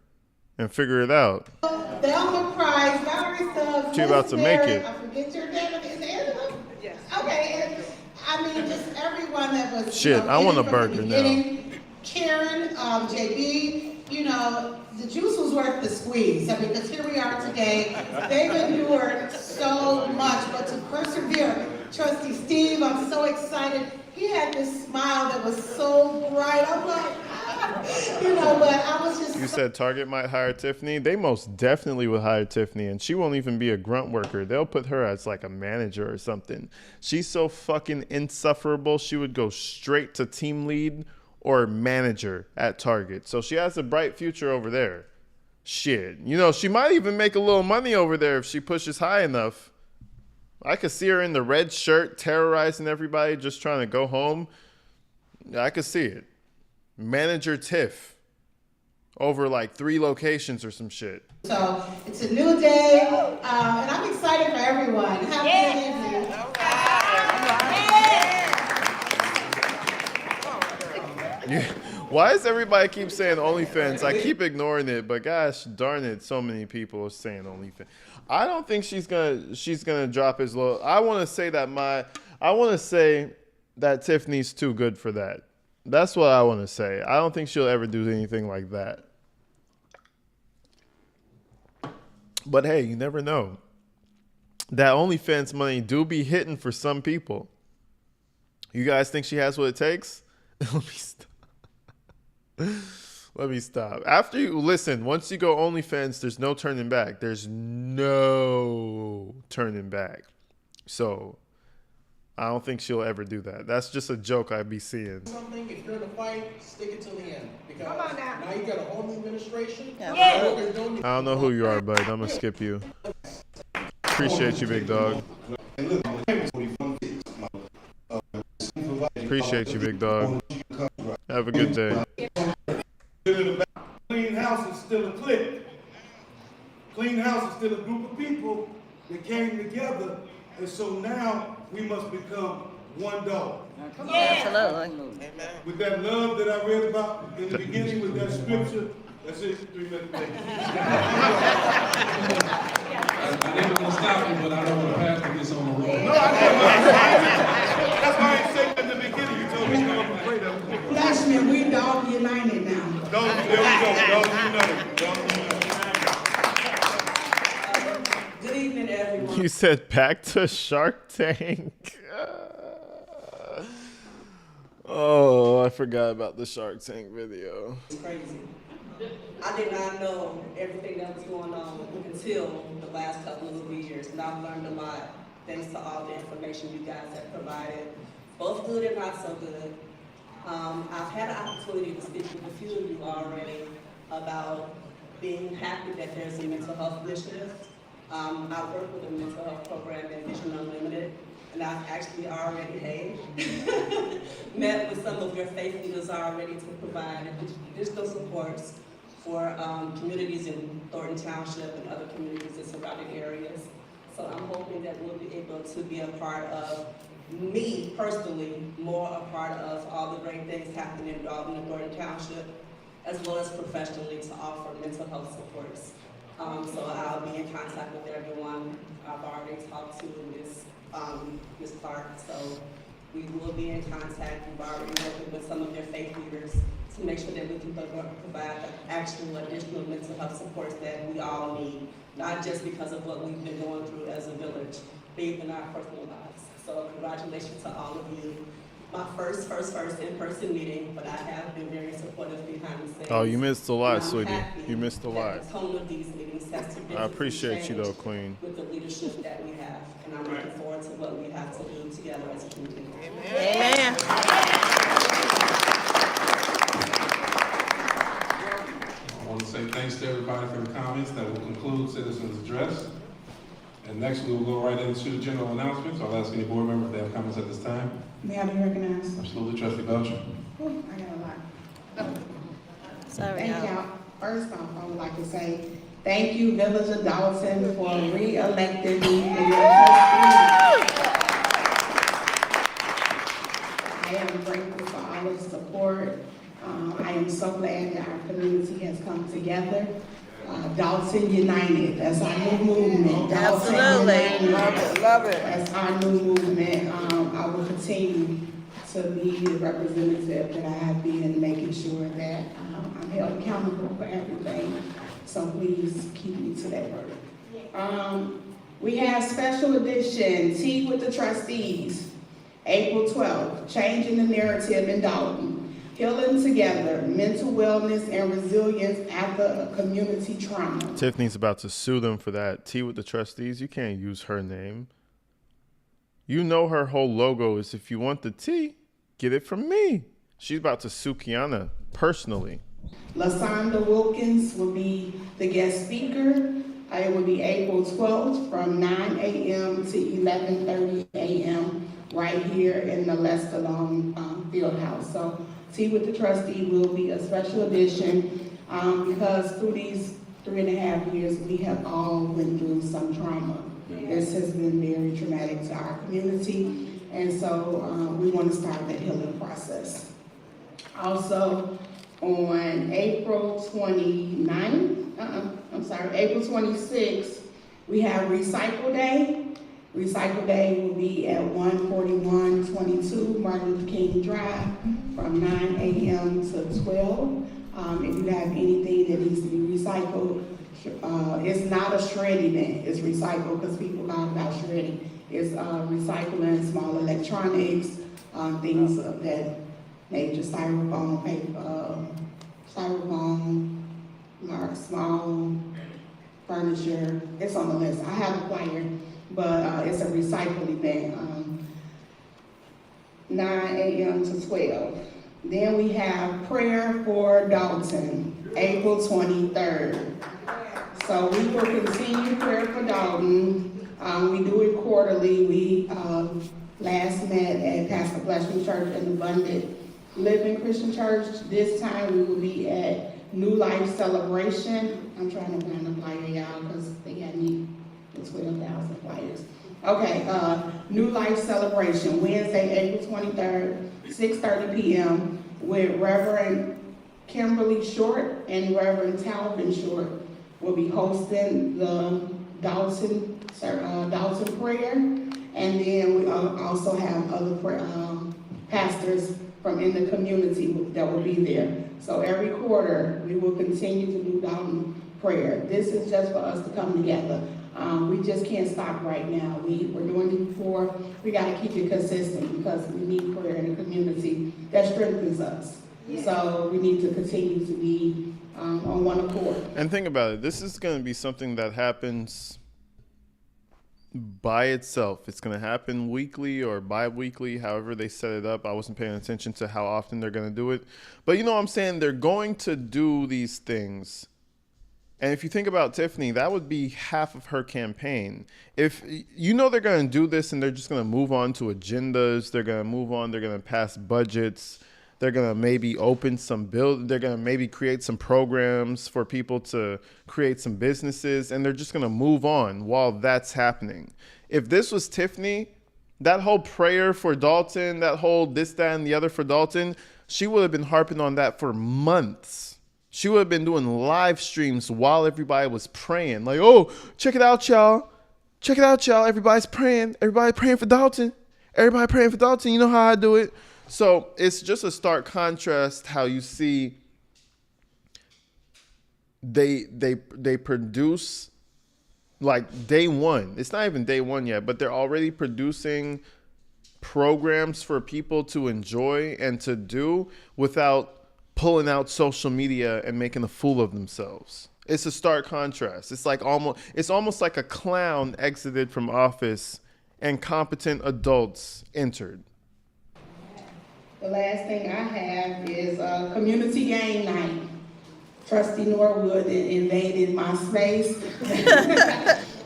and figure it out. Thelma Price, Valerie Stubbs, She about to make it. I forget your name. Is it Angela? Yes. Okay. And, I mean, just everyone that was. Shit, I want a from the burger now. beginning. Karen, JB, you know, the juice was worth the squeeze. I mean, because here we are today. They've endured so much, but to persevere. Trustee Steve, I'm so excited. He had this smile that was so bright. I'm like, you know, but I was just. You said Target might hire Tiffany. They most definitely would hire Tiffany, and she won't even be a grunt worker. They'll put her as like a manager or something. She's so fucking insufferable. She would go straight to team lead or manager at Target. So she has a bright future over there. Shit. You know, she might even make a little money over there if she pushes high enough. I could see her in the red shirt terrorizing everybody, just trying to go home. I could see it. Manager Tiff over like 3 locations or some shit. So it's a new day, and I'm excited for everyone. Have a good evening. Why does everybody keep saying OnlyFans? I keep ignoring it, but gosh darn it, so many people are saying OnlyFans. I don't think she's gonna drop as low. I want to say that Tiffany's too good for that. That's what I want to say. I don't think she'll ever do anything like that. But hey, you never know. That OnlyFans money do be hitting for some people. You guys think she has what it takes? Let me stop. Let me stop. After you listen, once you go OnlyFans, there's no turning back. There's no turning back. So I don't think she'll ever do that. That's just a joke I be seeing. Something, if you're in a fight, stick it till the end. Because Come on now. now you got a whole new administration. Yeah. Yeah. I don't know who you are, bud. I'm gonna skip you. Appreciate you, big dog. Appreciate you, big dog. Have a good day. Clean house is still a clique. Clean house is still a group of people that came together, and so now we must become one dog. Absolutely. With that love that I read about in the beginning with that scripture, that's it, 3 minutes later. I never gonna stop you, but I don't want to pass this on the road. No, I never. That's why I didn't say in the beginning, you told me to come and pray that. Flashman, we dog united now. There we go, dog united. Dog united. Good evening, everyone. You said back to Shark Tank. Oh, I forgot about the Shark Tank video. It's crazy. I did not know everything that was going on until the last couple of years, and I've learned a lot thanks to all the information you guys have provided, both good and not so good. I've had an opportunity to speak with a few of you already about being happy that there's a mental health initiative. I work with a mental health program at Vision Unlimited, and I've actually already met with some of your faith leaders already to provide additional supports for communities in Thornton Township and other communities in surrounding areas. So I'm hoping that we'll be able to be a part of, me personally, more a part of all the great things happening in Thornton Township, as well as professionally to offer mental health supports. So I'll be in contact with everyone. I've already talked to Ms. Clark, so we will be in contact. We've already worked with some of their faith leaders to make sure that we can provide the actual additional mental health supports that we all need, not just because of what we've been going through as a village, but even our personal lives. So congratulations to all of you. My first in-person meeting, but I have been very supportive behind the scenes. Oh, you missed a lot, sweetie. You missed a that lot. The tone of these meetings has to I appreciate you though, Queen. with the leadership that we have, and I'm looking forward to what we have to do together as a community. Amen. I want to say thanks to everybody for the comments. That will conclude Citizens Address. And next we will go right into general announcements. I'll ask any board member if they have comments at this time. May I be recognized? Absolutely, Trustee Belcher. Ooh, I got a lot. Sorry, Thank y'all. y'all. First off, I would like to say thank you, Village of Dalton, for re-electing me for your trustee. I am grateful for all of the support. I am so glad that our community has come together. Dalton United, that's our new movement. Dalton Absolutely. United. Love it, love it. That's our new movement. I will continue to be the representative that I have been, making sure that I'm held accountable for everything. So please keep me to that word. We have special edition, Tea with the Trustees, April 12th, Changing the Narrative in Dalton. Healing together, mental wellness and resilience after a community trauma. Tiffany's about to sue them for that. Tea with the Trustees, you can't use her name. You know her whole logo is if you want the tea, get it from me. She's about to sue Kiana personally. LaSonda Wilkins will be the guest speaker. It will be April 12th from 9 a.m. to 11:30 a.m. right here in the Lester Long Fieldhouse. So Tea with the Trustee will be a special edition because through these 3.5 years, we have all went through some trauma. This has been very traumatic to our community, and so we want to start that healing process. Also, on April 26th, we have Recycle Day. Recycle Day will be at 14122 Martin Luther King Drive from 9 a.m. to 12. If you have anything that needs to be recycled, it's not a shred event, it's recycle because people talk about shredding. It's recycling small electronics, things of that nature, styrofoam, paper, small furniture. It's on the list. I have a flyer, but it's a recycle event. 9 a.m. to 12. Then we have prayer for Dalton, April 23rd. So we will continue prayer for Dalton. We do it quarterly. We last met at Pastor Fleshman Church and Abundant Living Christian Church. This time we will be at New Life Celebration. I'm trying to find the flyer, y'all, because they got me the 12,000 flyers. Okay, New Life Celebration, Wednesday, April 23rd, 6:30 p.m. with Reverend Kimberly Short and Reverend Talvin Short will be hosting the Dalton prayer. And then we also have other pastors from in the community that will be there. So every quarter, we will continue to do Dalton prayer. This is just for us to come together. We just can't stop right now. We're doing it before. We got to keep it consistent because we need prayer in the community that strengthens us. Yeah. So we need to continue to be on one accord. And think about it. This is going to be something that happens by itself. It's going to happen weekly or bi-weekly, however they set it up. I wasn't paying attention to how often they're going to do it. But you know what I'm saying? They're going to do these things. And if you think about Tiffany, that would be half of her campaign. If you know they're going to do this and they're just going to move on to agendas, they're going to move on, they're going to pass budgets, they're going to maybe open some they're going to maybe create some programs for people to create some businesses, and they're just going to move on while that's happening. If this was Tiffany, that whole prayer for Dalton, that whole this, that, and the other for Dalton, she would have been harping on that for months. She would have been doing live streams while everybody was praying. Like, oh, check it out, y'all. Check it out, y'all. Everybody's praying. Everybody praying for Dalton. Everybody praying for Dalton. You know how I do it. So it's just a stark contrast how you see they produce like day one. It's not even day one yet, but they're already producing programs for people to enjoy and to do without pulling out social media and making a fool of themselves. It's a stark contrast. It's almost like a clown exited from office and competent adults entered. The last thing I have is community game night. Trustee Norwood invaded my space.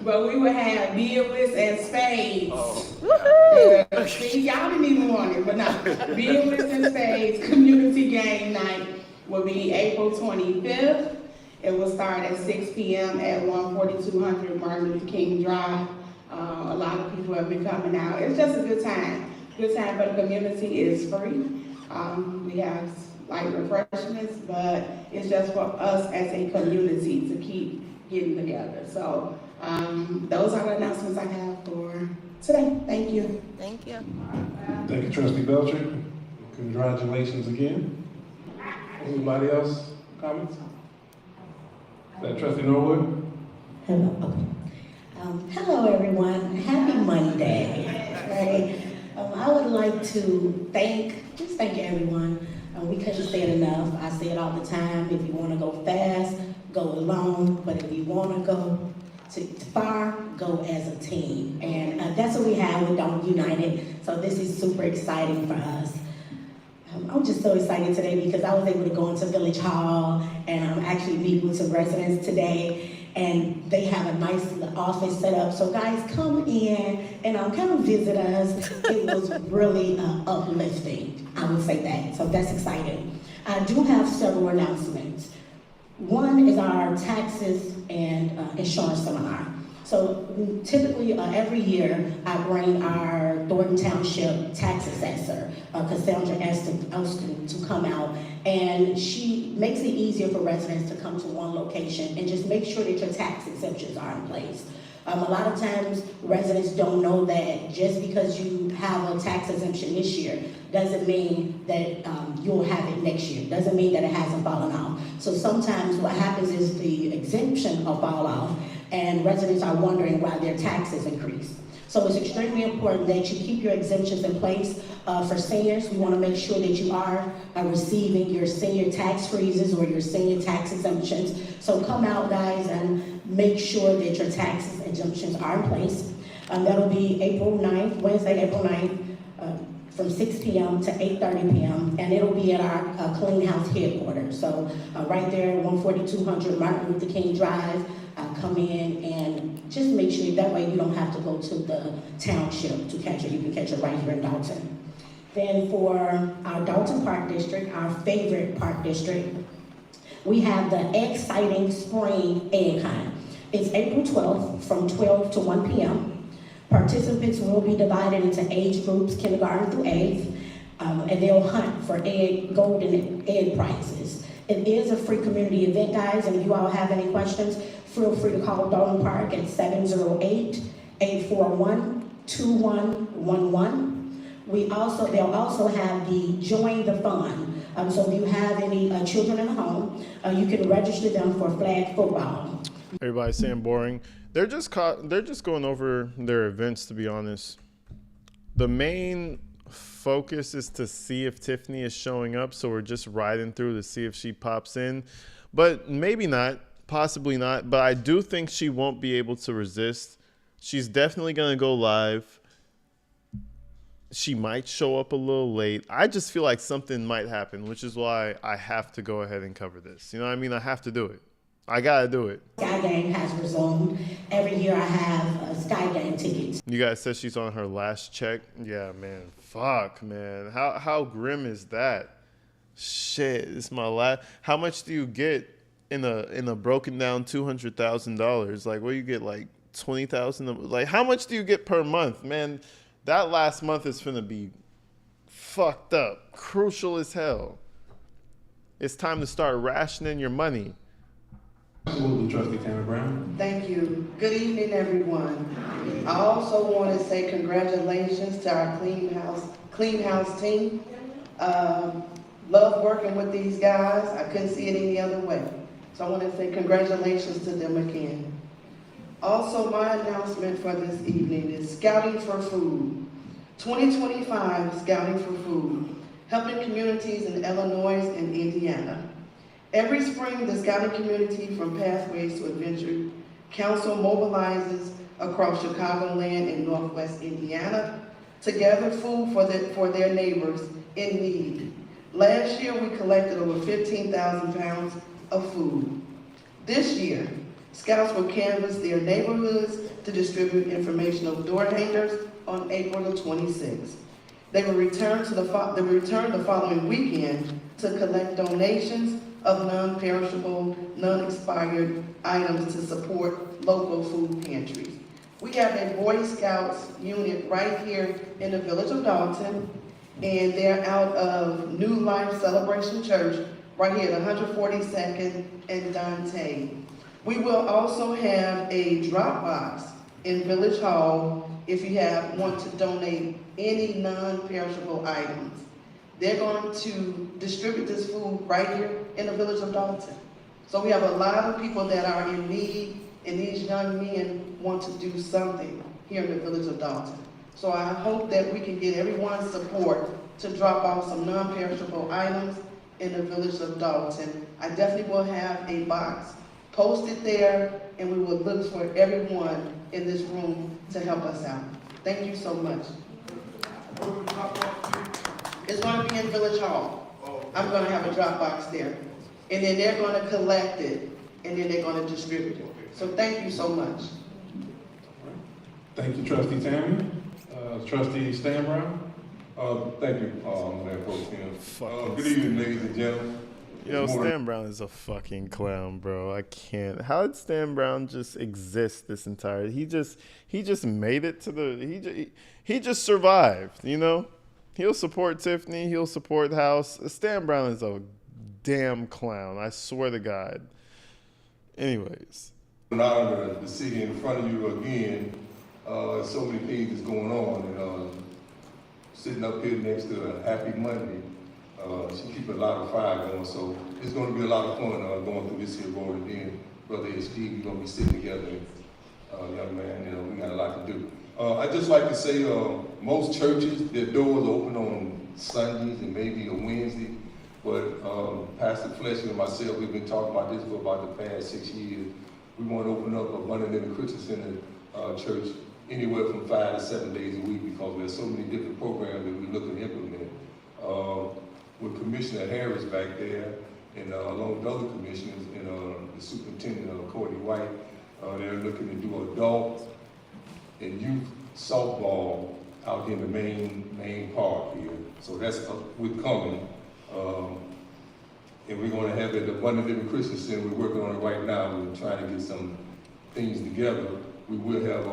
But we would have billiards and spades. Oh. See, y'all didn't even want it, but no. Billiards and spades, community game night will be April 25th. It will start at 6 p.m. at 14200 Martin Luther King Drive. A lot of people have been coming out. It's just a good time. Good time for the community. Is free. We have light refreshments, but it's just for us as a community to keep getting together. So those are the announcements I have for today. Thank you. Thank you. Thank you, Trustee Belcher. Congratulations again. Anybody else comments? Is that Trustee Norwood? Hello. Hello, everyone. Happy Monday. Right? I would like to thank everyone. We couldn't say it enough. I say it all the time. If you want to go fast, go alone. But if you want to go far, go as a team. And that's what we have with Dalton United. So this is super exciting for us. I'm just so excited today because I was able to go into Village Hall and actually meet with some residents today. And they have a nice office set up. So guys, come in and come visit us. It was really uplifting, I would say that. So that's exciting. I do have several announcements. One is our taxes and insurance seminar. So typically every year I bring our Thornton Township tax assessor, Cassandra Elston, to come out, and she makes it easier for residents to come to one location and just make sure that your tax exemptions are in place. A lot of times residents don't know that just because you have a tax exemption this year doesn't mean that you'll have it next year. Doesn't mean that it hasn't fallen off. So sometimes what happens is the exemption will fall off and residents are wondering why their taxes increase. So it's extremely important that you keep your exemptions in place. For seniors, we want to make sure that you are receiving your senior tax freezes or your senior tax exemptions. So come out, guys, and make sure that your taxes exemptions are in place. That'll be April 9th, Wednesday, April 9th. from 6 p.m. to 8:30 p.m. and it'll be at our Clean House headquarters. So right there, 14200 Martin Luther King Drive. Come in and just make sure that way you don't have to go to the township to catch it. You can catch it right here in Dalton. Then for our Dalton Park District, our favorite park district, we have the exciting spring egg hunt. It's April 12th from 12 to 1 p.m. Participants will be divided into age groups, kindergarten through 8th, and they'll hunt for golden egg prizes. It is a free community event, guys, and if you all have any questions, feel free to call Dalton Park at 708-841-2111. They'll also have the Join the Fun. So if you have any children in the home, you can register them for flag football. Everybody's saying boring. They're just going over their events, to be honest. The main focus is to see if Tiffany is showing up, so we're just riding through to see if she pops in. But maybe not, possibly not, but I do think she won't be able to resist. She's definitely going to go live. She might show up a little late. I just feel like something might happen, which is why I have to go ahead and cover this. You know what I mean? I have to do it. I gotta do it. Sky Game has resumed. Every year I have Sky Game tickets. You guys said she's on her last check. Yeah, man. Fuck, man. How grim is that? Shit, it's my last. How much do you get in a broken down $200,000? Like, what do you get? Like $20,000? Like, how much do you get per month, man? That last month is finna be fucked up, crucial as hell. It's time to start rationing your money. Absolutely, Trustee Tanner Brown. Thank you. Good evening, everyone. I also want to say congratulations to our Clean House team. Love working with these guys. I couldn't see it any other way. So I want to say congratulations to them again. Also, my announcement for this evening is Scouting for Food. 2025 Scouting for Food, helping communities in Illinois and Indiana. Every spring, the scouting community from Pathways to Adventure Council mobilizes across Chicagoland and Northwest Indiana to gather food for their neighbors in need. Last year, we collected over 15,000 pounds of food. This year, Scouts will canvass their neighborhoods to distribute informational door hangers on April the 26th. They will return the following weekend to collect donations of non-perishable, non-expired items to support local food pantries. We have a Boy Scouts unit right here in the village of Dalton, and they're out of New Life Celebration Church right here at 142nd and Dante. We will also have a drop box in Village Hall if you want to donate any non-perishable items. They're going to distribute this food right here in the village of Dalton. So we have a lot of people that are in need, and these young men want to do something here in the village of Dalton. So I hope that we can get everyone's support to drop off some non-perishable items in the village of Dalton. I definitely will have a box posted there, and we will look for everyone in this room to help us out. Thank you so much. It's going to be in Village Hall. I'm going to have a drop box there. And then they're going to collect it, and then they're going to distribute it. So thank you so much. Thank you, Trustee Tammy. Trustee Stan Brown. Thank you, Mayor Pro Tem. Good evening, ladies and gentlemen. Yo, Stan Brown is a fucking clown, bro. I can't. How did Stan Brown just exist this entire? He just made it to the. He just survived. You know, he'll support Tiffany. He'll support the house. Stan Brown is a damn clown. I swear to God. Anyways, An honor to sit here in front of you again. So many things is going on, and sitting up here next to a Happy Monday. She keep a lot of fire going, so it's going to be a lot of fun going through this here road. And then, Brother Steve, we're going to be sitting together, young man. You know, we got a lot to do. I'd just like to say, most churches, their doors open on Sundays and maybe a Wednesday. But Pastor Fletcher and myself, we've been talking about this for about the past 6 years. We want to open up a Abundant Living Christian Center church anywhere from 5 to 7 days a week because there's so many different programs that we're looking to implement. With Commissioner Harris back there, and along with other commissioners, and the superintendent, Courtney White, they're looking to do adult and youth softball out here in the main park here. So that's with coming. And we're going to have it at the Abundant Living Christian Center. We're working on it right now. We're trying to get some things together. We will have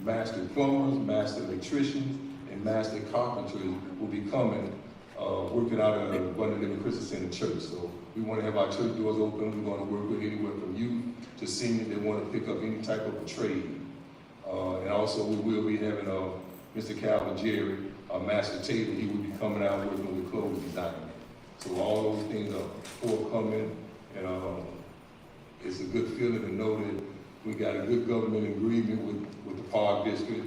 master plumbers, master electricians, and master carpenters will be coming, working out at the Abundant Living Christian Center church. So we want to have our church doors open. We're going to work with anywhere from youth to seniors that want to pick up any type of a trade. And also we will be having Mr. Calvin Jerry, our master tailor. He will be coming out working with clothes design. So all those things are forthcoming, and it's a good feeling to know that we got a good government agreement with the Park District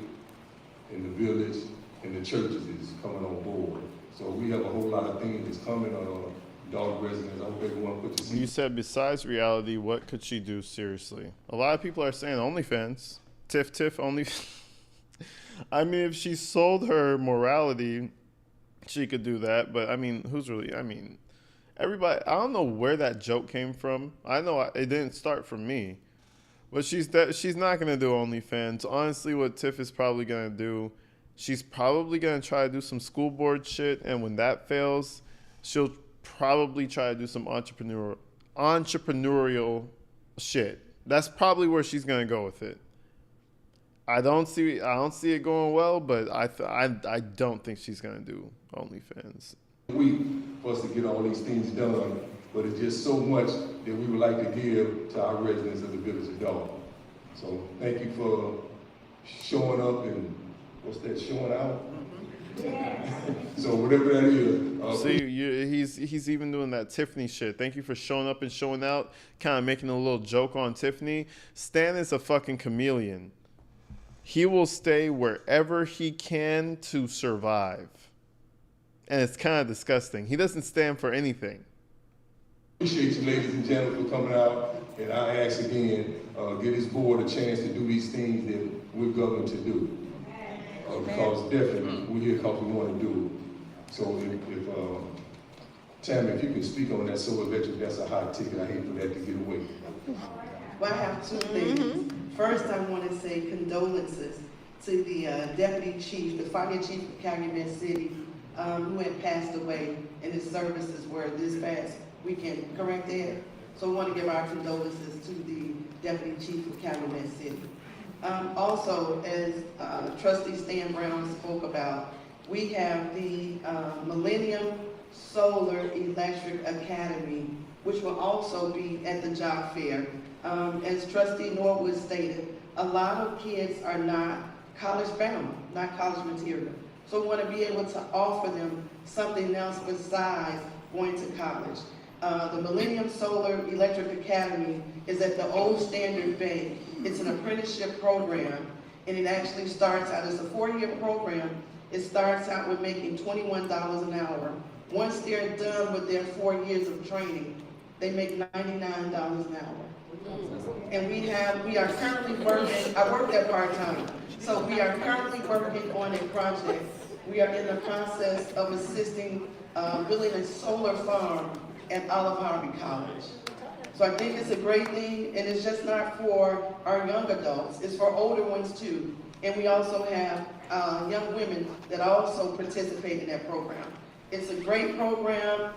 and the village and the churches is coming on board. So we have a whole lot of things that's coming on dog residents. I hope everyone put your You said besides reality, what could she do seriously? A lot of people are saying OnlyFans. Tiff, only. I mean, if she sold her morality, she could do that. But I mean, everybody, I don't know where that joke came from. I know it didn't start from me. But she's not going to do OnlyFans. Honestly, what Tiff is probably going to do, she's probably going to try to do some school board shit. And when that fails, she'll probably try to do some entrepreneurial shit. That's probably where she's going to go with it. I don't see it going well, but I don't think she's going to do OnlyFans. Week for us to get all these things done, but it's just so much that we would like to give to our residents of the village of Dalton. So thank you for showing up and what's that, showing out? So whatever that is. See, he's even doing that Tiffany shit. Thank you for showing up and showing out, kind of making a little joke on Tiffany. Stan is a fucking chameleon. He will stay wherever he can to survive. And it's kind of disgusting. He doesn't stand for anything. Appreciate you, ladies and gentlemen, for coming out. And I ask again, give this board a chance to do these things that we're governed to do. Because definitely, we're here because we want to do it. So if Tammy, if you can speak on that solar electric, that's a hot ticket. I hate for that to get away. Well, I have two things. First, I want to say condolences to the deputy chief, the fire chief of Calumet City, who had passed away, and his services were this past weekend, correct, Ed? So I want to give our condolences to the deputy chief of Calumet City. Also, as Trustee Stan Brown spoke about, we have the Millennium Solar Electric Academy, which will also be at the job fair. As Trustee Norwood stated, a lot of kids are not college bound, not college material. So we want to be able to offer them something else besides going to college. The Millennium Solar Electric Academy is at the Old Standard Bank. It's an apprenticeship program, and it actually starts out as a 4-year program. It starts out with making $21 an hour. Once they're done with their 4 years of training, they make $99 an hour. And we are currently working, I work there part-time, so we are currently working on a project. We are in the process of assisting building a solar farm at Olive Harvey College. So I think it's a great thing, and it's just not for our young adults, it's for older ones too. And we also have young women that also participate in that program. It's a great program,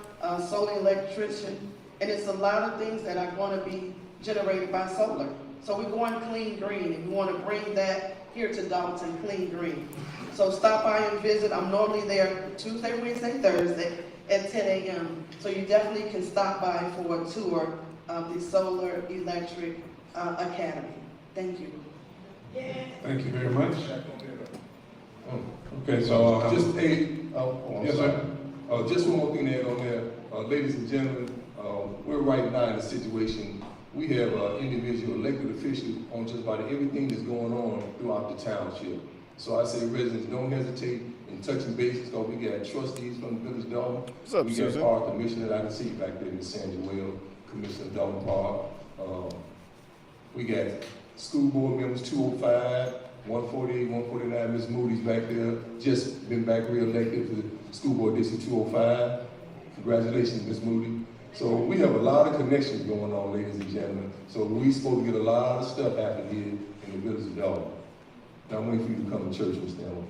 solar electrician, and it's a lot of things that are going to be generated by solar. So we're going clean green, and we want to bring that here to Dalton, clean green. So stop by and visit. I'm normally there Tuesday, Wednesday, Thursday at 10 a.m. So you definitely can stop by for a tour of the Solar Electric Academy. Thank you. Thank you very much. Okay, so just yes, sir. Just one more thing to add on there, ladies and gentlemen. We're right now in a situation. We have individual elected officials on just about everything that's going on throughout the township. So I say residents, don't hesitate in touching bases, because we got trustees from the village of Dalton. What's up, we Susan? got Park Commissioner, I can see back there, Ms. Sandra Well, Commissioner Dalton Park. We got school board members, 205, 148, 149, Ms. Moody's back there, just been back re-elected to the School Board District 205. Congratulations, Ms. Moody. So we have a lot of connections going on, ladies and gentlemen. So we supposed to get a lot of stuff happening here in the village of Dalton. Now I'm waiting for you to come to church, Mr. Allen.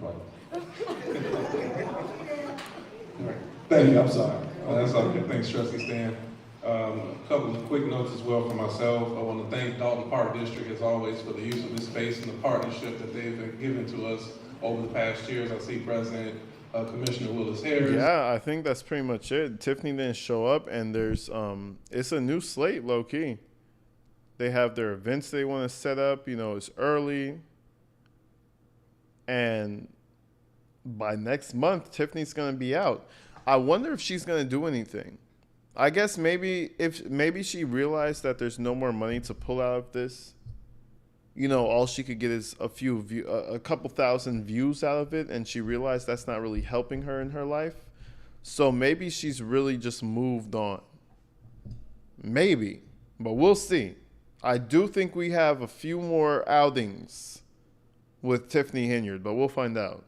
Thank you, I'm sorry. That's all good. Thanks, Trustee Stan. A couple of quick notes as well for myself. I want to thank Dalton Park District, as always, for the use of this space and the partnership that they've been given to us over the past years. I see President Commissioner Willis Harris. Yeah, I think that's pretty much it. Tiffany didn't show up, and there's it's a new slate, low key. They have their events they want to set up. You know, it's early, and by next month, Tiffany's gonna be out. I wonder if she's gonna do anything. I guess maybe she realized that there's no more money to pull out of this. You know, all she could get is a couple thousand views out of it, and she realized that's not really helping her in her life. So maybe she's really just moved on. Maybe, but we'll see. I do think we have a few more outings with Tiffany Henyard, but we'll find out.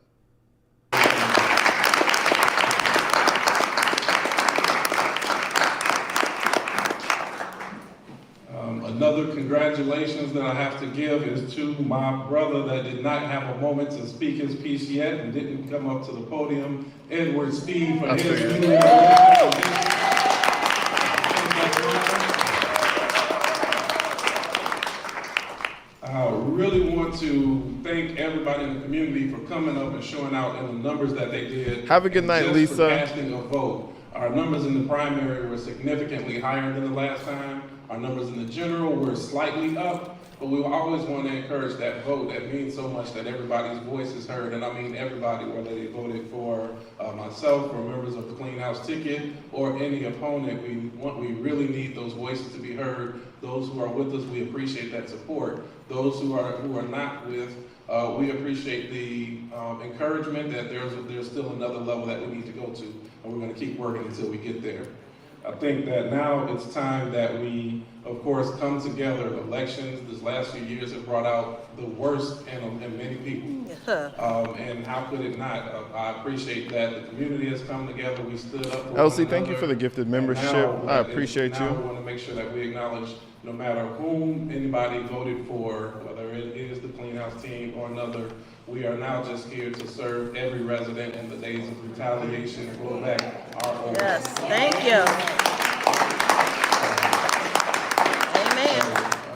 Another congratulations that I have to give is to my brother that did not have a moment to speak his piece yet and didn't come up to the podium, Edward Steve, for his new I really want to thank everybody in the community for coming up and showing out in the numbers that they did. Have a good night, just Lisa. For casting a vote. Our numbers in the primary were significantly higher than the last time. Our numbers in the general were slightly up, but we always want to encourage that vote. That means so much that everybody's voice is heard, and I mean everybody, whether they voted for myself or members of the Clean House ticket or any opponent. We really need those voices to be heard. Those who are with us, we appreciate that support. Those who are not with, we appreciate the encouragement that there's still another level that we need to go to, and we're going to keep working until we get there. I think that now it's time that we, of course, come together. Elections this last few years have brought out the worst in many people. And how could it not? I appreciate that the community has come together. We stood up for Elsie, one thank you another. for the gifted membership. I appreciate you. Now we want to make sure that we acknowledge no matter whom anybody voted for, whether it is the Clean House team or another, we are now just here to serve every resident in the days of retaliation and blowback are over. Yes, thank you. Amen.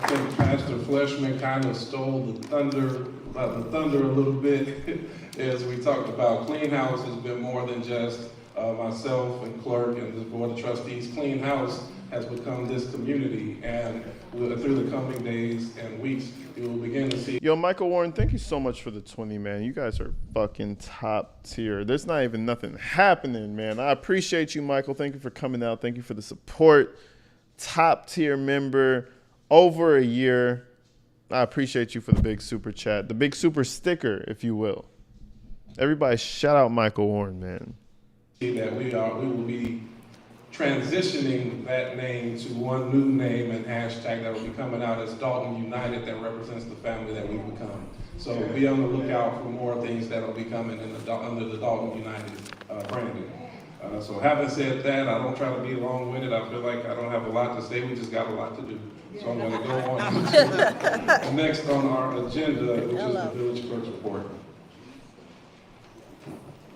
I think Pastor Fleshman kind of stole the thunder a little bit as we talked about. Clean House has been more than just myself and clerk and the Board of Trustees. Clean House has become this community, and through the coming days and weeks, you will begin to see. Yo, Michael Warren, thank you so much for the 20, man. You guys are fucking top tier. There's not even nothing happening, man. I appreciate you, Michael. Thank you for coming out. Thank you for the support. Top tier member, over a year. I appreciate you for the big super chat, the big super sticker, if you will. Everybody shout out Michael Warren, man. That we will be transitioning that name to one new name and hashtag that will be coming out as Dalton United, that represents the family that we've become. So be on the lookout for more things that will be coming under the Dalton United branding. So having said that, I don't try to be long-winded. I feel like I don't have a lot to say. We just got a lot to do. So I'm going to go on to next on our agenda, which is the village clerk's report.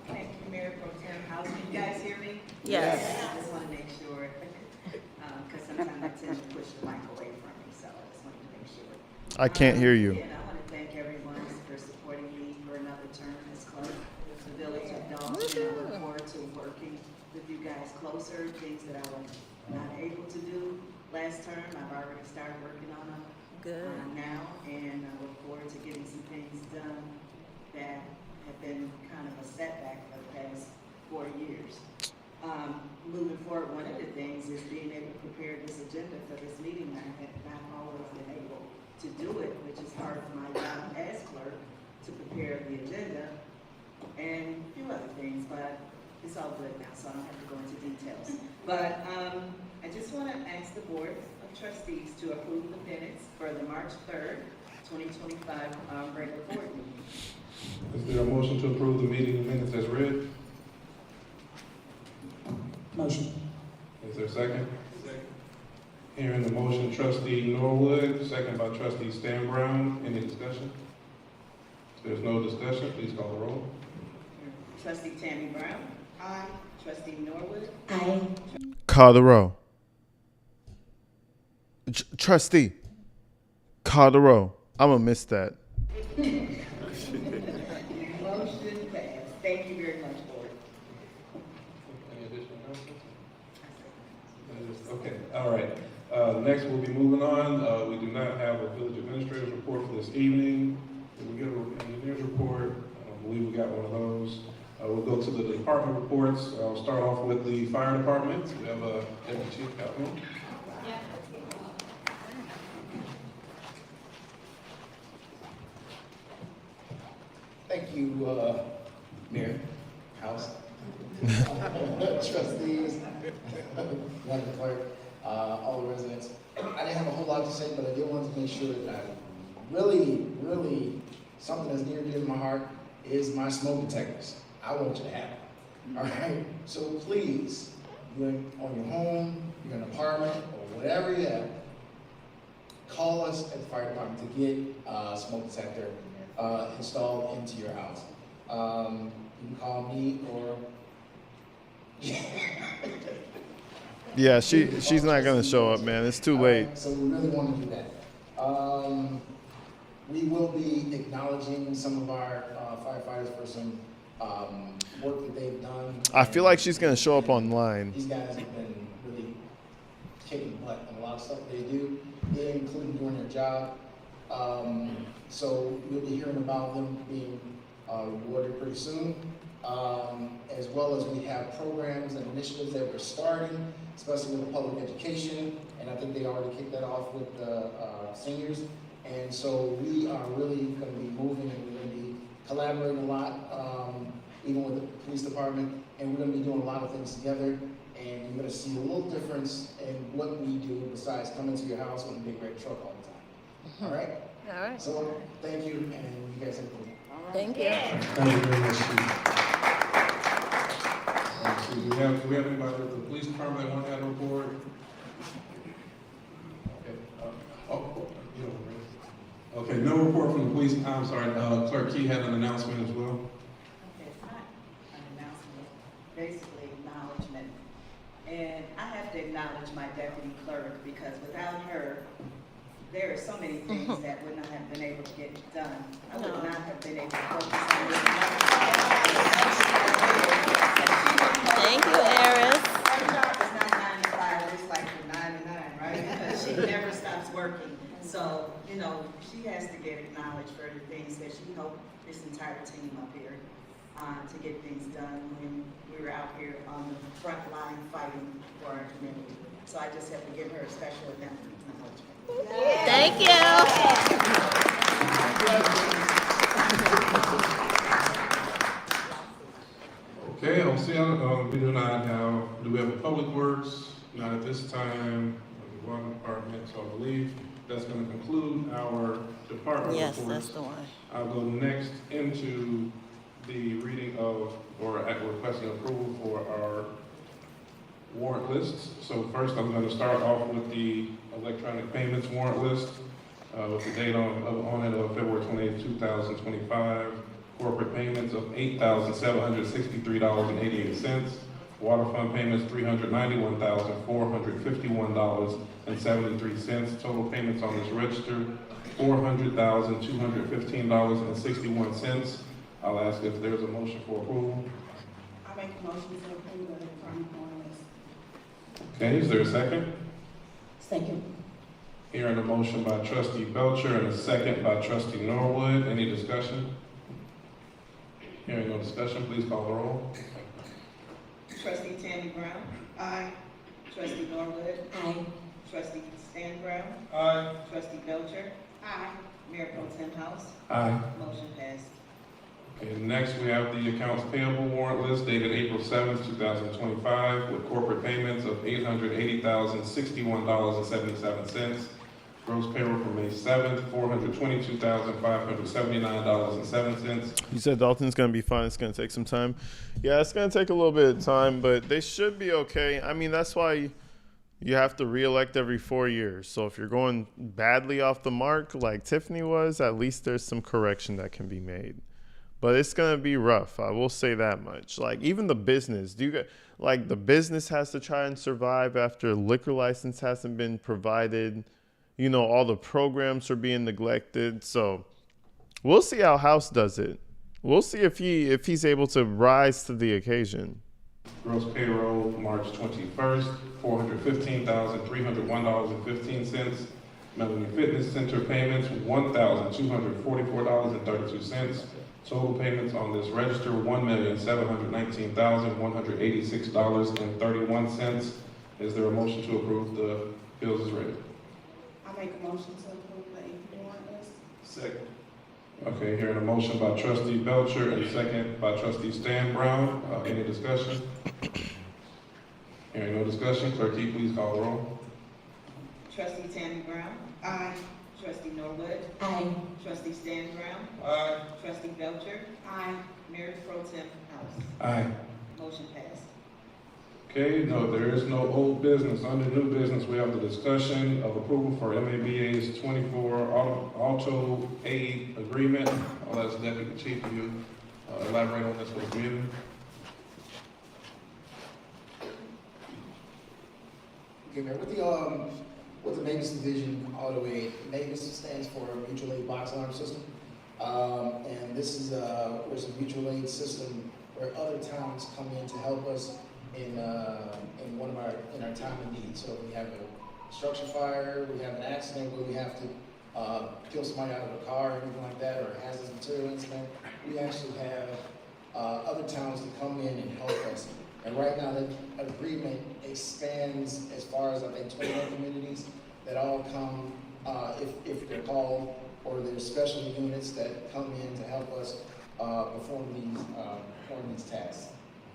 Thank you, Mayor Pro Tem House. Can you guys hear me? Yes. I just want to make sure, because sometimes I tend to push the mic away from me, so I just wanted to make sure. I can't hear you. And I want to thank everyone for supporting me for another term as clerk of the village of Dalton. I look forward to working with you guys closer, things that I was not able to do last term. I've already started working on them now, and I look forward to getting some things done that have been kind of a setback for the past 4 years. Moving forward, one of the things is being able to prepare this agenda for this meeting. I have not always been able to do it, which is part of my job as clerk, to prepare the agenda and a few other things, but it's all good now, so I don't have to go into details. But I just want to ask the Board of Trustees to approve the minutes for the March 3rd, 2025 regular board meeting. Is there a motion to approve the meeting minutes as read? Motion. Is there a second? Second. Hearing the motion, trustee Norwood, second by trustee Stan Brown. Any discussion? If there's no discussion, please call the roll. Trustee Tammy Brown. Aye. Trustee Norwood. Aye. Call the roll. Trustee, call the roll. I'm going to miss that. Motion passed. Thank you very much, board. Any additional announcements? Okay, all right. Next, we'll be moving on. We do not have a village administrator's report for this evening. Did we get an engineer's report? I don't believe we got one of those. We'll go to the department reports. I'll start off with the fire department. We have Deputy Chief Calhoun. Thank you, Mayor, House, trustees, Madam Clerk, all the residents. I didn't have a whole lot to say, but I did want to make sure that really, something that's near and dear to my heart is my smoke detectors. I want you to have them, all right? So please, you're on your home, you're in an apartment, or whatever you have, call us at the fire department to get a smoke detector installed into your house. You can call me or Yeah, she's not going to show up, man. It's too late. So we really want to do that. We will be acknowledging some of our firefighters for some work that they've done. I feel like she's going to show up online. These guys have been really kicking butt in a lot of stuff they do, including doing their job. So we'll be hearing about them being rewarded pretty soon, as well as we have programs and initiatives that we're starting, especially with public education, and I think they already kicked that off with the seniors. And so we are really going to be moving, and we're going to be collaborating a lot, even with the police department, and we're going to be doing a lot of things together. And you're going to see a little difference in what we do besides coming to your house with a big red truck all the time. All right? All right. So thank you, and you guys have a good one. Thank you. Thank you very much, Chief. Do we have anybody with the police department that want to add a report? Okay. Okay, no report from the police. I'm sorry, Clerk Key had an announcement as well. Okay, it's not an announcement, basically acknowledgement. And I have to acknowledge my deputy clerk because without her, there are so many things that would not have been able to get done. I would not have been able to focus on this. Thank you, Eris. Her job is not 9 to 5, it's like from 9 to 9, right? Because she never stops working. So, you know, she has to get acknowledged for the things that she helped this entire team up here to get things done when we were out here on the front line fighting for our community. So I just have to give her a special acknowledgement. Thank you. Okay, we do not have, do we have a public works? Not at this time. The water department, so I believe that's going to conclude our department Yes, reports. that's the one. I'll go next into the reading of, or requesting approval for our warrant lists. So first, I'm going to start off with the electronic payments warrant list with the date on it of February 28, 2025. Corporate payments of $8,763.88. Water fund payments $391,451.73. Total payments on this register $400,215.61. I'll ask if there's a motion for approval. I make a motion to approve the electronic warrant list. Okay, is there a second? Second. Hearing a motion by trustee Belcher and a second by trustee Norwood. Any discussion? Hearing no discussion, please call the roll. Trustee Tammy Brown. Aye. Trustee Norwood. Aye. Trustee Stan Brown. Aye. Trustee Belcher. Aye. Mayor Pro Tem House. Aye. Motion passed. Okay, next we have the accounts payable warrant list dated April 7th, 2025 with corporate payments of $880,061.77. Gross payroll for May 7th, $422,579.07. You said Dalton's going to be fine. It's going to take some time. Yeah, it's going to take a little bit of time, but they should be okay. I mean, that's why you have to reelect every 4 years. So if you're going badly off the mark like Tiffany was, at least there's some correction that can be made. But it's going to be rough. I will say that much. Like, even the business, the business has to try and survive after liquor license hasn't been provided. You know, all the programs are being neglected. So we'll see how House does it. We'll see if he's able to rise to the occasion. Gross payroll March 21st, $415,301.15. Melanie Fitness Center payments, $1,244.32. Total payments on this register, $1,719,186.31. Is there a motion to approve the bills as read? I make a motion to approve the AP list. Second. Okay, hearing a motion by trustee Belcher and second by trustee Stan Brown. Any discussion? Hearing no discussion, clerk, can you please call the roll? Trustee Tammy Brown. Aye. Trustee Norwood. Aye. Trustee Stan Brown. Aye. Trustee Belcher. Aye. Mayor Pro Tem House. Aye. Motion passed. Okay, no, there is no old business. Under new business, we have the discussion of approval for MABA's 24 auto aid agreement. I'll ask Deputy Chief, will you elaborate on this for the community? Okay, Mayor, with the maintenance division auto aid, maintenance stands for mutual aid box alarm system. And this is there's a mutual aid system where other towns come in to help us in our time of need. So if we have a structure fire, we have an accident where we have to kill somebody out of a car or anything like that, or a hazardous material incident, we actually have other towns to come in and help us. And right now, the agreement expands as far as, I think, 21 communities that all come, if they're called, or there's special units that come in to help us perform these tasks.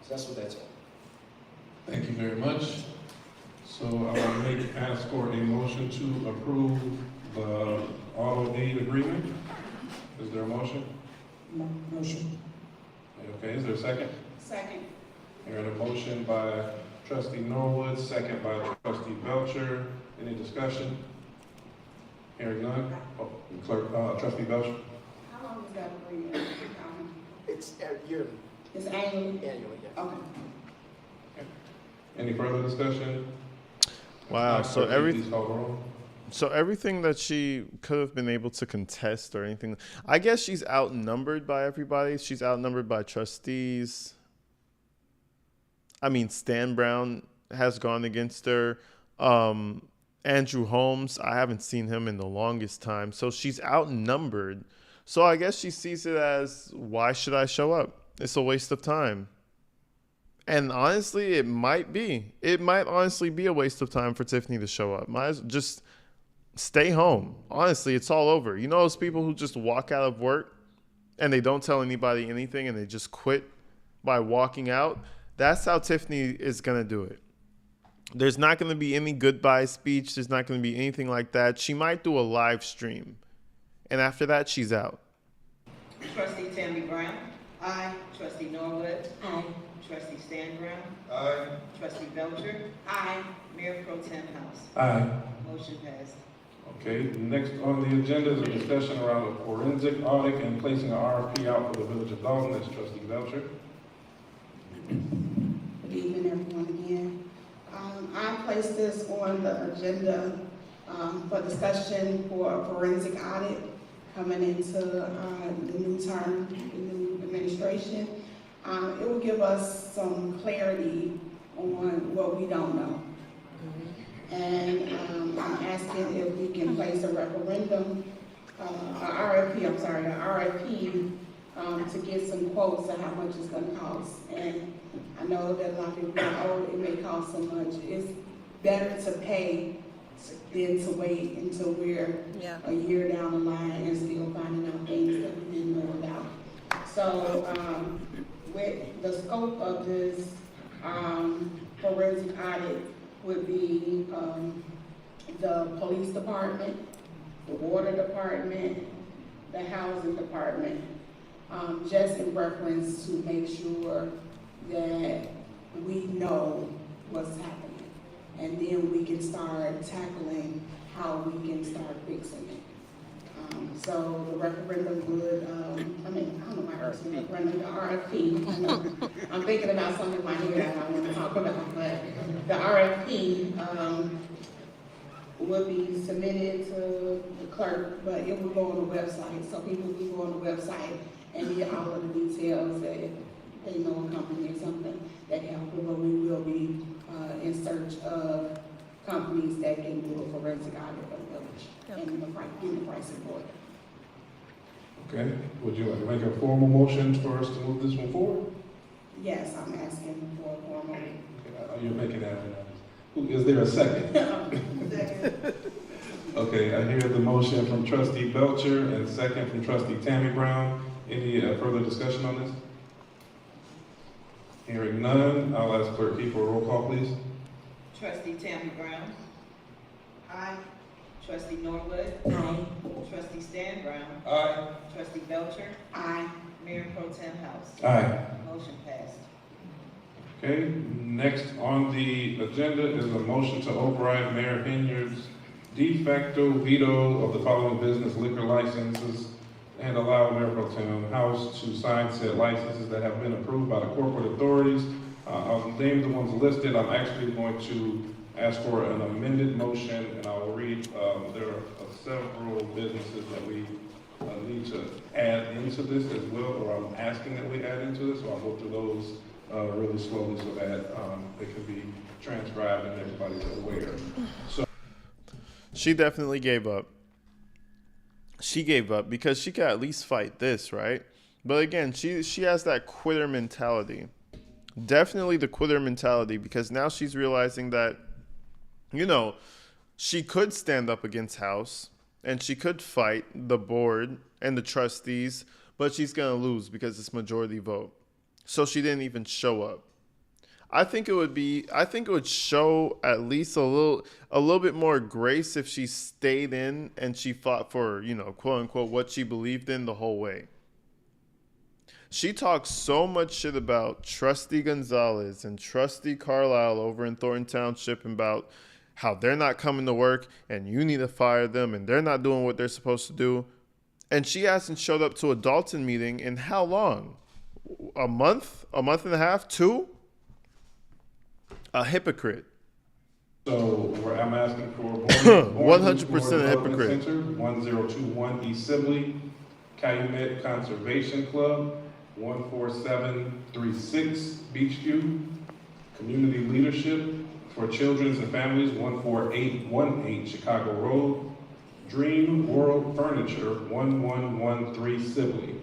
So that's what that's for. Thank you very much. So I will ask for a motion to approve the auto aid agreement. Is there a motion? No, motion. Okay, is there a second? Second. Hearing a motion by trustee Norwood, second by trustee Belcher. Any discussion? Hearing none. Oh, clerk, trustee Belcher. How long is that agreement? It's yearly. It's annually? Annually, yeah. Okay. Any further discussion? Wow. So Please call the roll. So everything that she could have been able to contest or anything, I guess she's outnumbered by everybody. She's outnumbered by trustees. I mean, Stan Brown has gone against her. Andrew Holmes, I haven't seen him in the longest time. So she's outnumbered. So I guess she sees it as, why should I show up? It's a waste of time. And honestly, it might honestly be a waste of time for Tiffany to show up. Might as well just stay home. Honestly, it's all over. You know those people who just walk out of work and they don't tell anybody anything and they just quit by walking out? That's how Tiffany is going to do it. There's not going to be any goodbye speech. There's not going to be anything like that. She might do a live stream. And after that, she's out. Trustee Tammy Brown. Aye. Trustee Norwood. Aye. Trustee Stan Brown. Aye. Trustee Belcher. Aye. Mayor Pro Tem House. Aye. Motion passed. Okay, next on the agenda is a discussion around a forensic audit and placing an RFP out for the Village of Dalton. That's trustee Belcher. Good evening, everyone, again. I placed this on the agenda for discussion for a forensic audit coming into the new term, the new administration. It will give us some clarity on what we don't know. And I'm asking if we can place a referendum, an RFP to get some quotes on how much it's gonna cost. And I know that a lot of people are, oh, it may cost so much. It's better to pay than to wait until we're a year down the line and still finding out things that we didn't know about. So with the scope of this forensic audit would be the police department, the water department, the housing department, just in reference to make sure that we know what's happening. And then we can start tackling how we can start fixing it. So the referendum would, I don't know why I was saying referendum, the RFP. I know, I'm thinking about something in my head that I want to talk about, but the RFP would be submitted to the clerk, but it will go on the website. So people will go on the website and get all of the details that if they know a company or something that can help them, but we will be in search of companies that can do a forensic audit of the village and getting the pricing for it. Okay, would you like to make a formal motion for us to move this one forward? Yes, I'm asking for a formal. Okay, you're making that. Is there a second? Second. Okay, I hear the motion from trustee Belcher and second from trustee Tammy Brown. Any further discussion on this? Hearing none, I'll ask clerk Key for a roll call, please. Trustee Tammy Brown. Aye. Trustee Norwood. Aye. Trustee Stan Brown. Aye. Trustee Belcher. Aye. Mayor Pro Tem House. Aye. Motion passed. Okay, next on the agenda is a motion to override Mayor Henyard's de facto veto of the following business liquor licenses and allow Mayor Pro Tem House to sign said licenses that have been approved by the corporate authorities. I'll name the ones listed. I'm actually going to ask for an amended motion, and I'll read. There are several businesses that we need to add into this as well, or I'm asking that we add into this, so I'll go through those really slowly so that they can be transcribed and everybody's aware. So she definitely gave up. She gave up because she could at least fight this, right? But again, she has that quitter mentality. Definitely the quitter mentality, because now she's realizing that, you know, she could stand up against House and she could fight the board and the trustees, but she's going to lose because it's majority vote. So she didn't even show up. I think it would show at least a little bit more grace if she stayed in and she fought for, you know, quote unquote, what she believed in the whole way. She talks so much shit about Trustee Gonzalez and Trustee Carlisle over in Thornton Township about how they're not coming to work and you need to fire them and they're not doing what they're supposed to do. And she hasn't showed up to a Dalton meeting in how long? A month and a half, 2? A hypocrite. So I'm asking for 100% a hypocrite. Center, 1021 East Sibley, Calumet Conservation Club, 14736 Beachview, Community Leadership for Children and Families, 14818 Chicago Road, Dream World Furniture, 1113 Sibley,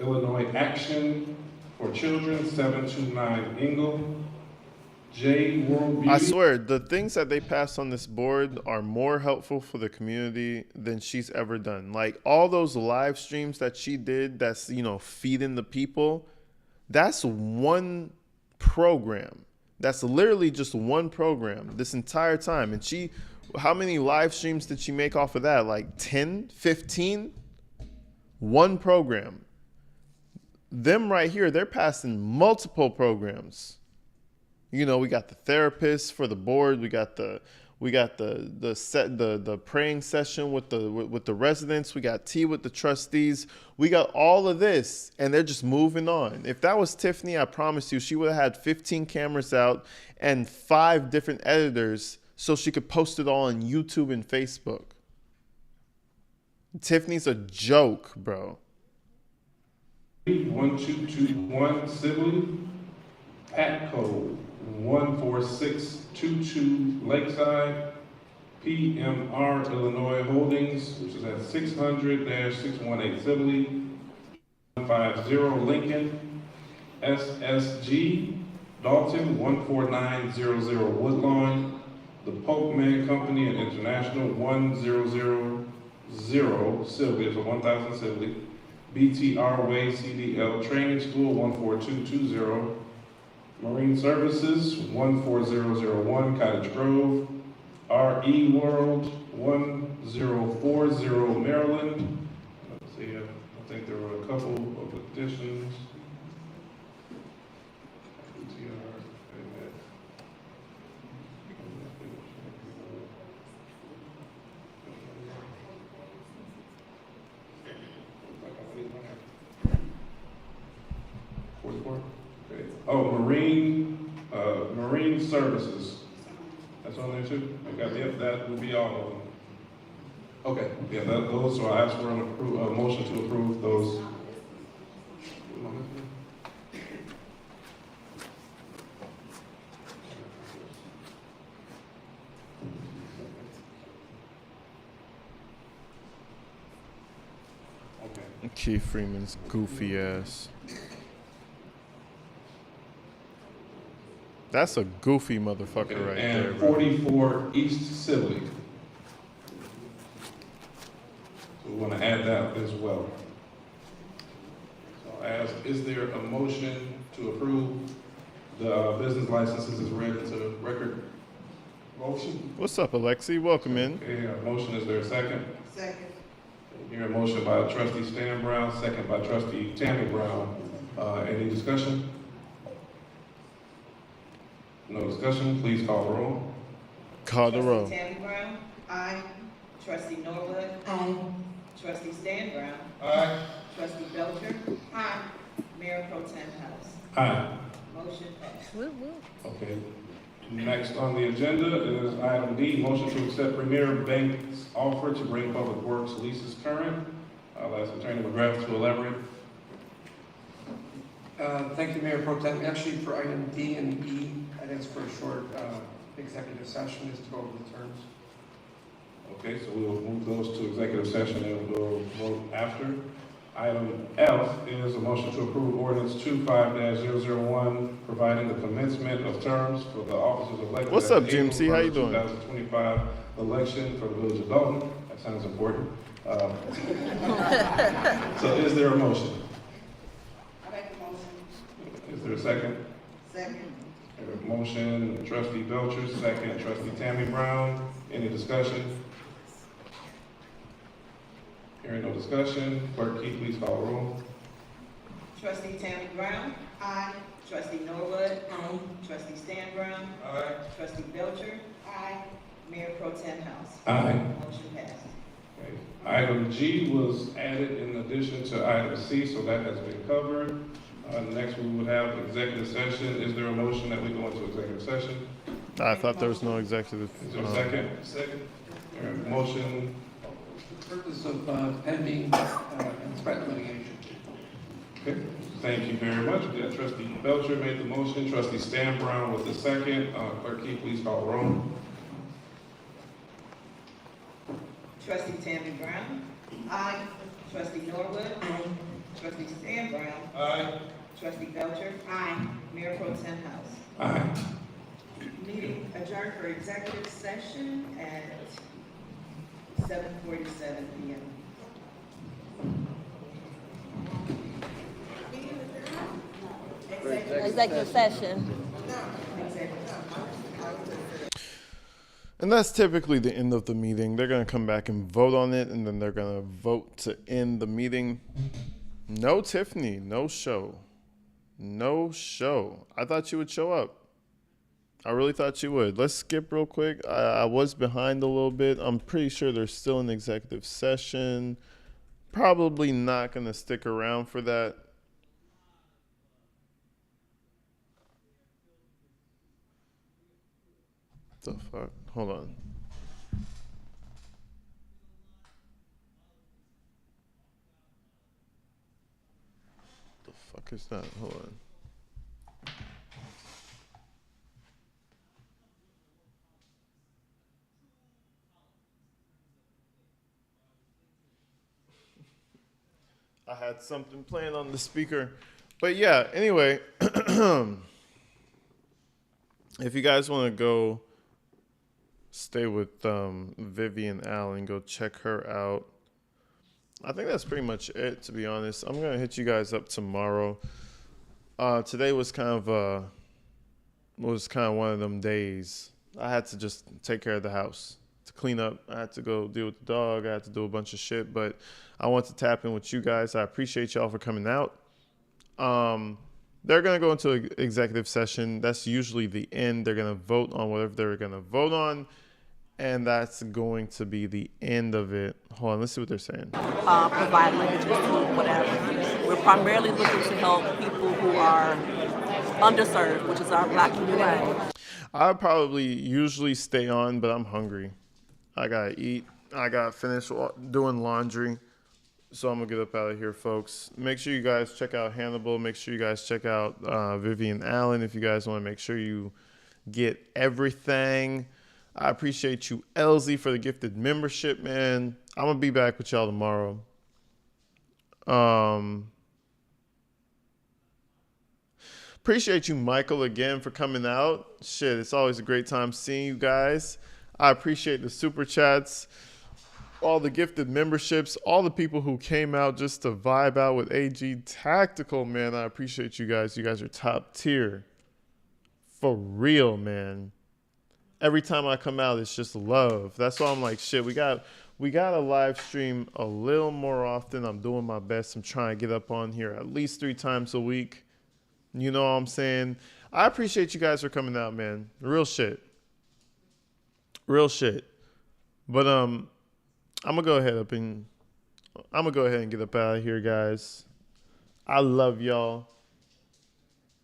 Illinois Action for Children, 729 Ingle, J World Beauty. I swear, the things that they pass on this board are more helpful for the community than she's ever done. Like all those live streams that she did, that's, you know, feeding the people. That's one program. That's literally just one program this entire time. And how many live streams did she make off of that? Like 10, 15? One program. Them right here, they're passing multiple programs. You know, we got the therapist for the board. We got the praying session with the residents. We got tea with the trustees. We got all of this, and they're just moving on. If that was Tiffany, I promise you, she would have had 15 cameras out and 5 different editors so she could post it all on YouTube and Facebook. Tiffany's a joke, bro. 1221 Sibley, Patco, 14622 Lakeside, PMR Illinois Holdings, which is at 600-618 Sibley, 150 Lincoln, SSG, Dalton, 14900 Woodlawn, the Polkman Company and International, 1000 Sibley, so 1000 Sibley, BTR Way CDL Training School, 14220, Marine Services, 14001 Cottage Grove, RE World, 1 1040 Maryland. Let's see, I think there were a couple of additions. Okay. Oh, marine services. That's on there too? Okay, yep, that would be all of them. Okay, yeah, those, so I ask for a motion to approve those. Keith Freeman's goofy ass. That's a goofy motherfucker right and there, bro. 44 East Sibley. So we want to add that as well. So I ask, is there a motion to approve the business licenses as read into record? Motion? What's up, Alexi? Welcome in. Okay, a motion, is there a second? Second. Here a motion by trustee Stan Brown, second by trustee Tammy Brown. Any discussion? No discussion, please call the roll. Call the roll. Trustee Tammy Brown? Aye. Trustee Norwood? Aye. Trustee Stan Brown? Aye. Trustee Belcher? Aye. Mayor Pro Tem House? Aye. Motion passed. Okay. Next on the agenda is item D, motion to accept Premier Bank's offer to bring public works leases current. I'll ask Attorney McGrath to elaborate. Thank you, Mayor Pro Tem. Actually, for item D and E, I'd ask for a short executive session is to go over the terms. Okay, so we will move those to executive session and we'll vote after. Item F is a motion to approve ordinance 25-001, providing the commencement of terms for the officers elected. What's up, Jim C? How you doing? 2025 election for the village of Dalton. That sounds important. So is there a motion? I make a motion. Is there a second? Second. Motion, trustee Belcher, second, trustee Tammy Brown. Any discussion? Hearing no discussion, clerk Keith, please call the roll. Trustee Tammy Brown? Aye. Trustee Norwood? Aye. Trustee Stan Brown? Aye. Trustee Belcher? Aye. Mayor Pro Tem House? Aye. Motion passed. Okay. Item G was added in addition to item C, so that has been covered. Next, we would have executive session. Is there a motion that we go into executive session? I thought there was no executive. Is there a second? Second. Motion. For the purpose of pending and threat litigation. Okay. Thank you very much. Yeah, trustee Belcher made the motion. Trustee Stan Brown with the second. Clerk Keith, please call the roll. Trustee Tammy Brown? Aye. Trustee Norwood? Aye. Trustee Stan Brown? Aye. Trustee Belcher? Aye. Mayor Pro Tem House? Aye. Meeting adjourned for executive session at 7:47 p.m. Executive session. And that's typically the end of the meeting. They're going to come back and vote on it, and then they're going to vote to end the meeting. No Tiffany, no show. No show. I thought you would show up. I really thought you would. Let's skip real quick. I was behind a little bit. I'm pretty sure there's still an executive session. Probably not going to stick around for that. The fuck? Hold on. The fuck is that? Hold on. I had something playing on the speaker. But yeah, anyway, if you guys want to go stay with Vivian Allen, go check her out. I think that's pretty much it, to be honest. I'm going to hit you guys up tomorrow. Today was kind of one of them days. I had to just take care of the house. to clean up. I had to go deal with the dog. I had to do a bunch of shit, but I want to tap in with you guys. I appreciate y'all for coming out. They're going to go into an executive session. That's usually the end. They're going to vote on whatever they're going to vote on, and that's going to be the end of it. Hold on, let's see what they're saying. Provide linkages to whatever. We're primarily looking to help people who are underserved, which is our Black community. I probably usually stay on, but I'm hungry. I got to eat. I got to finish doing laundry. So I'm going to get up out of here, folks. Make sure you guys check out Hannibal. Make sure you guys check out Vivian Allen if you guys want to make sure you get everything. I appreciate you, Elsie, for the gifted membership, man. I'm going to be back with y'all tomorrow. Appreciate you, Michael, again for coming out. Shit, it's always a great time seeing you guys. I appreciate the super chats, all the gifted memberships, all the people who came out just to vibe out with AG Tactical, man. I appreciate you guys. You guys are top tier. For real, man. Every time I come out, it's just love. That's why I'm like, shit, we got to live stream a little more often. I'm doing my best. I'm trying to get up on here at least 3 times a week. You know what I'm saying? I appreciate you guys for coming out, man. Real shit. Real shit. But I'm gonna go ahead and get up out of here, guys. I love y'all.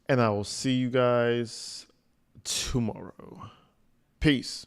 And I will see you guys tomorrow. Peace.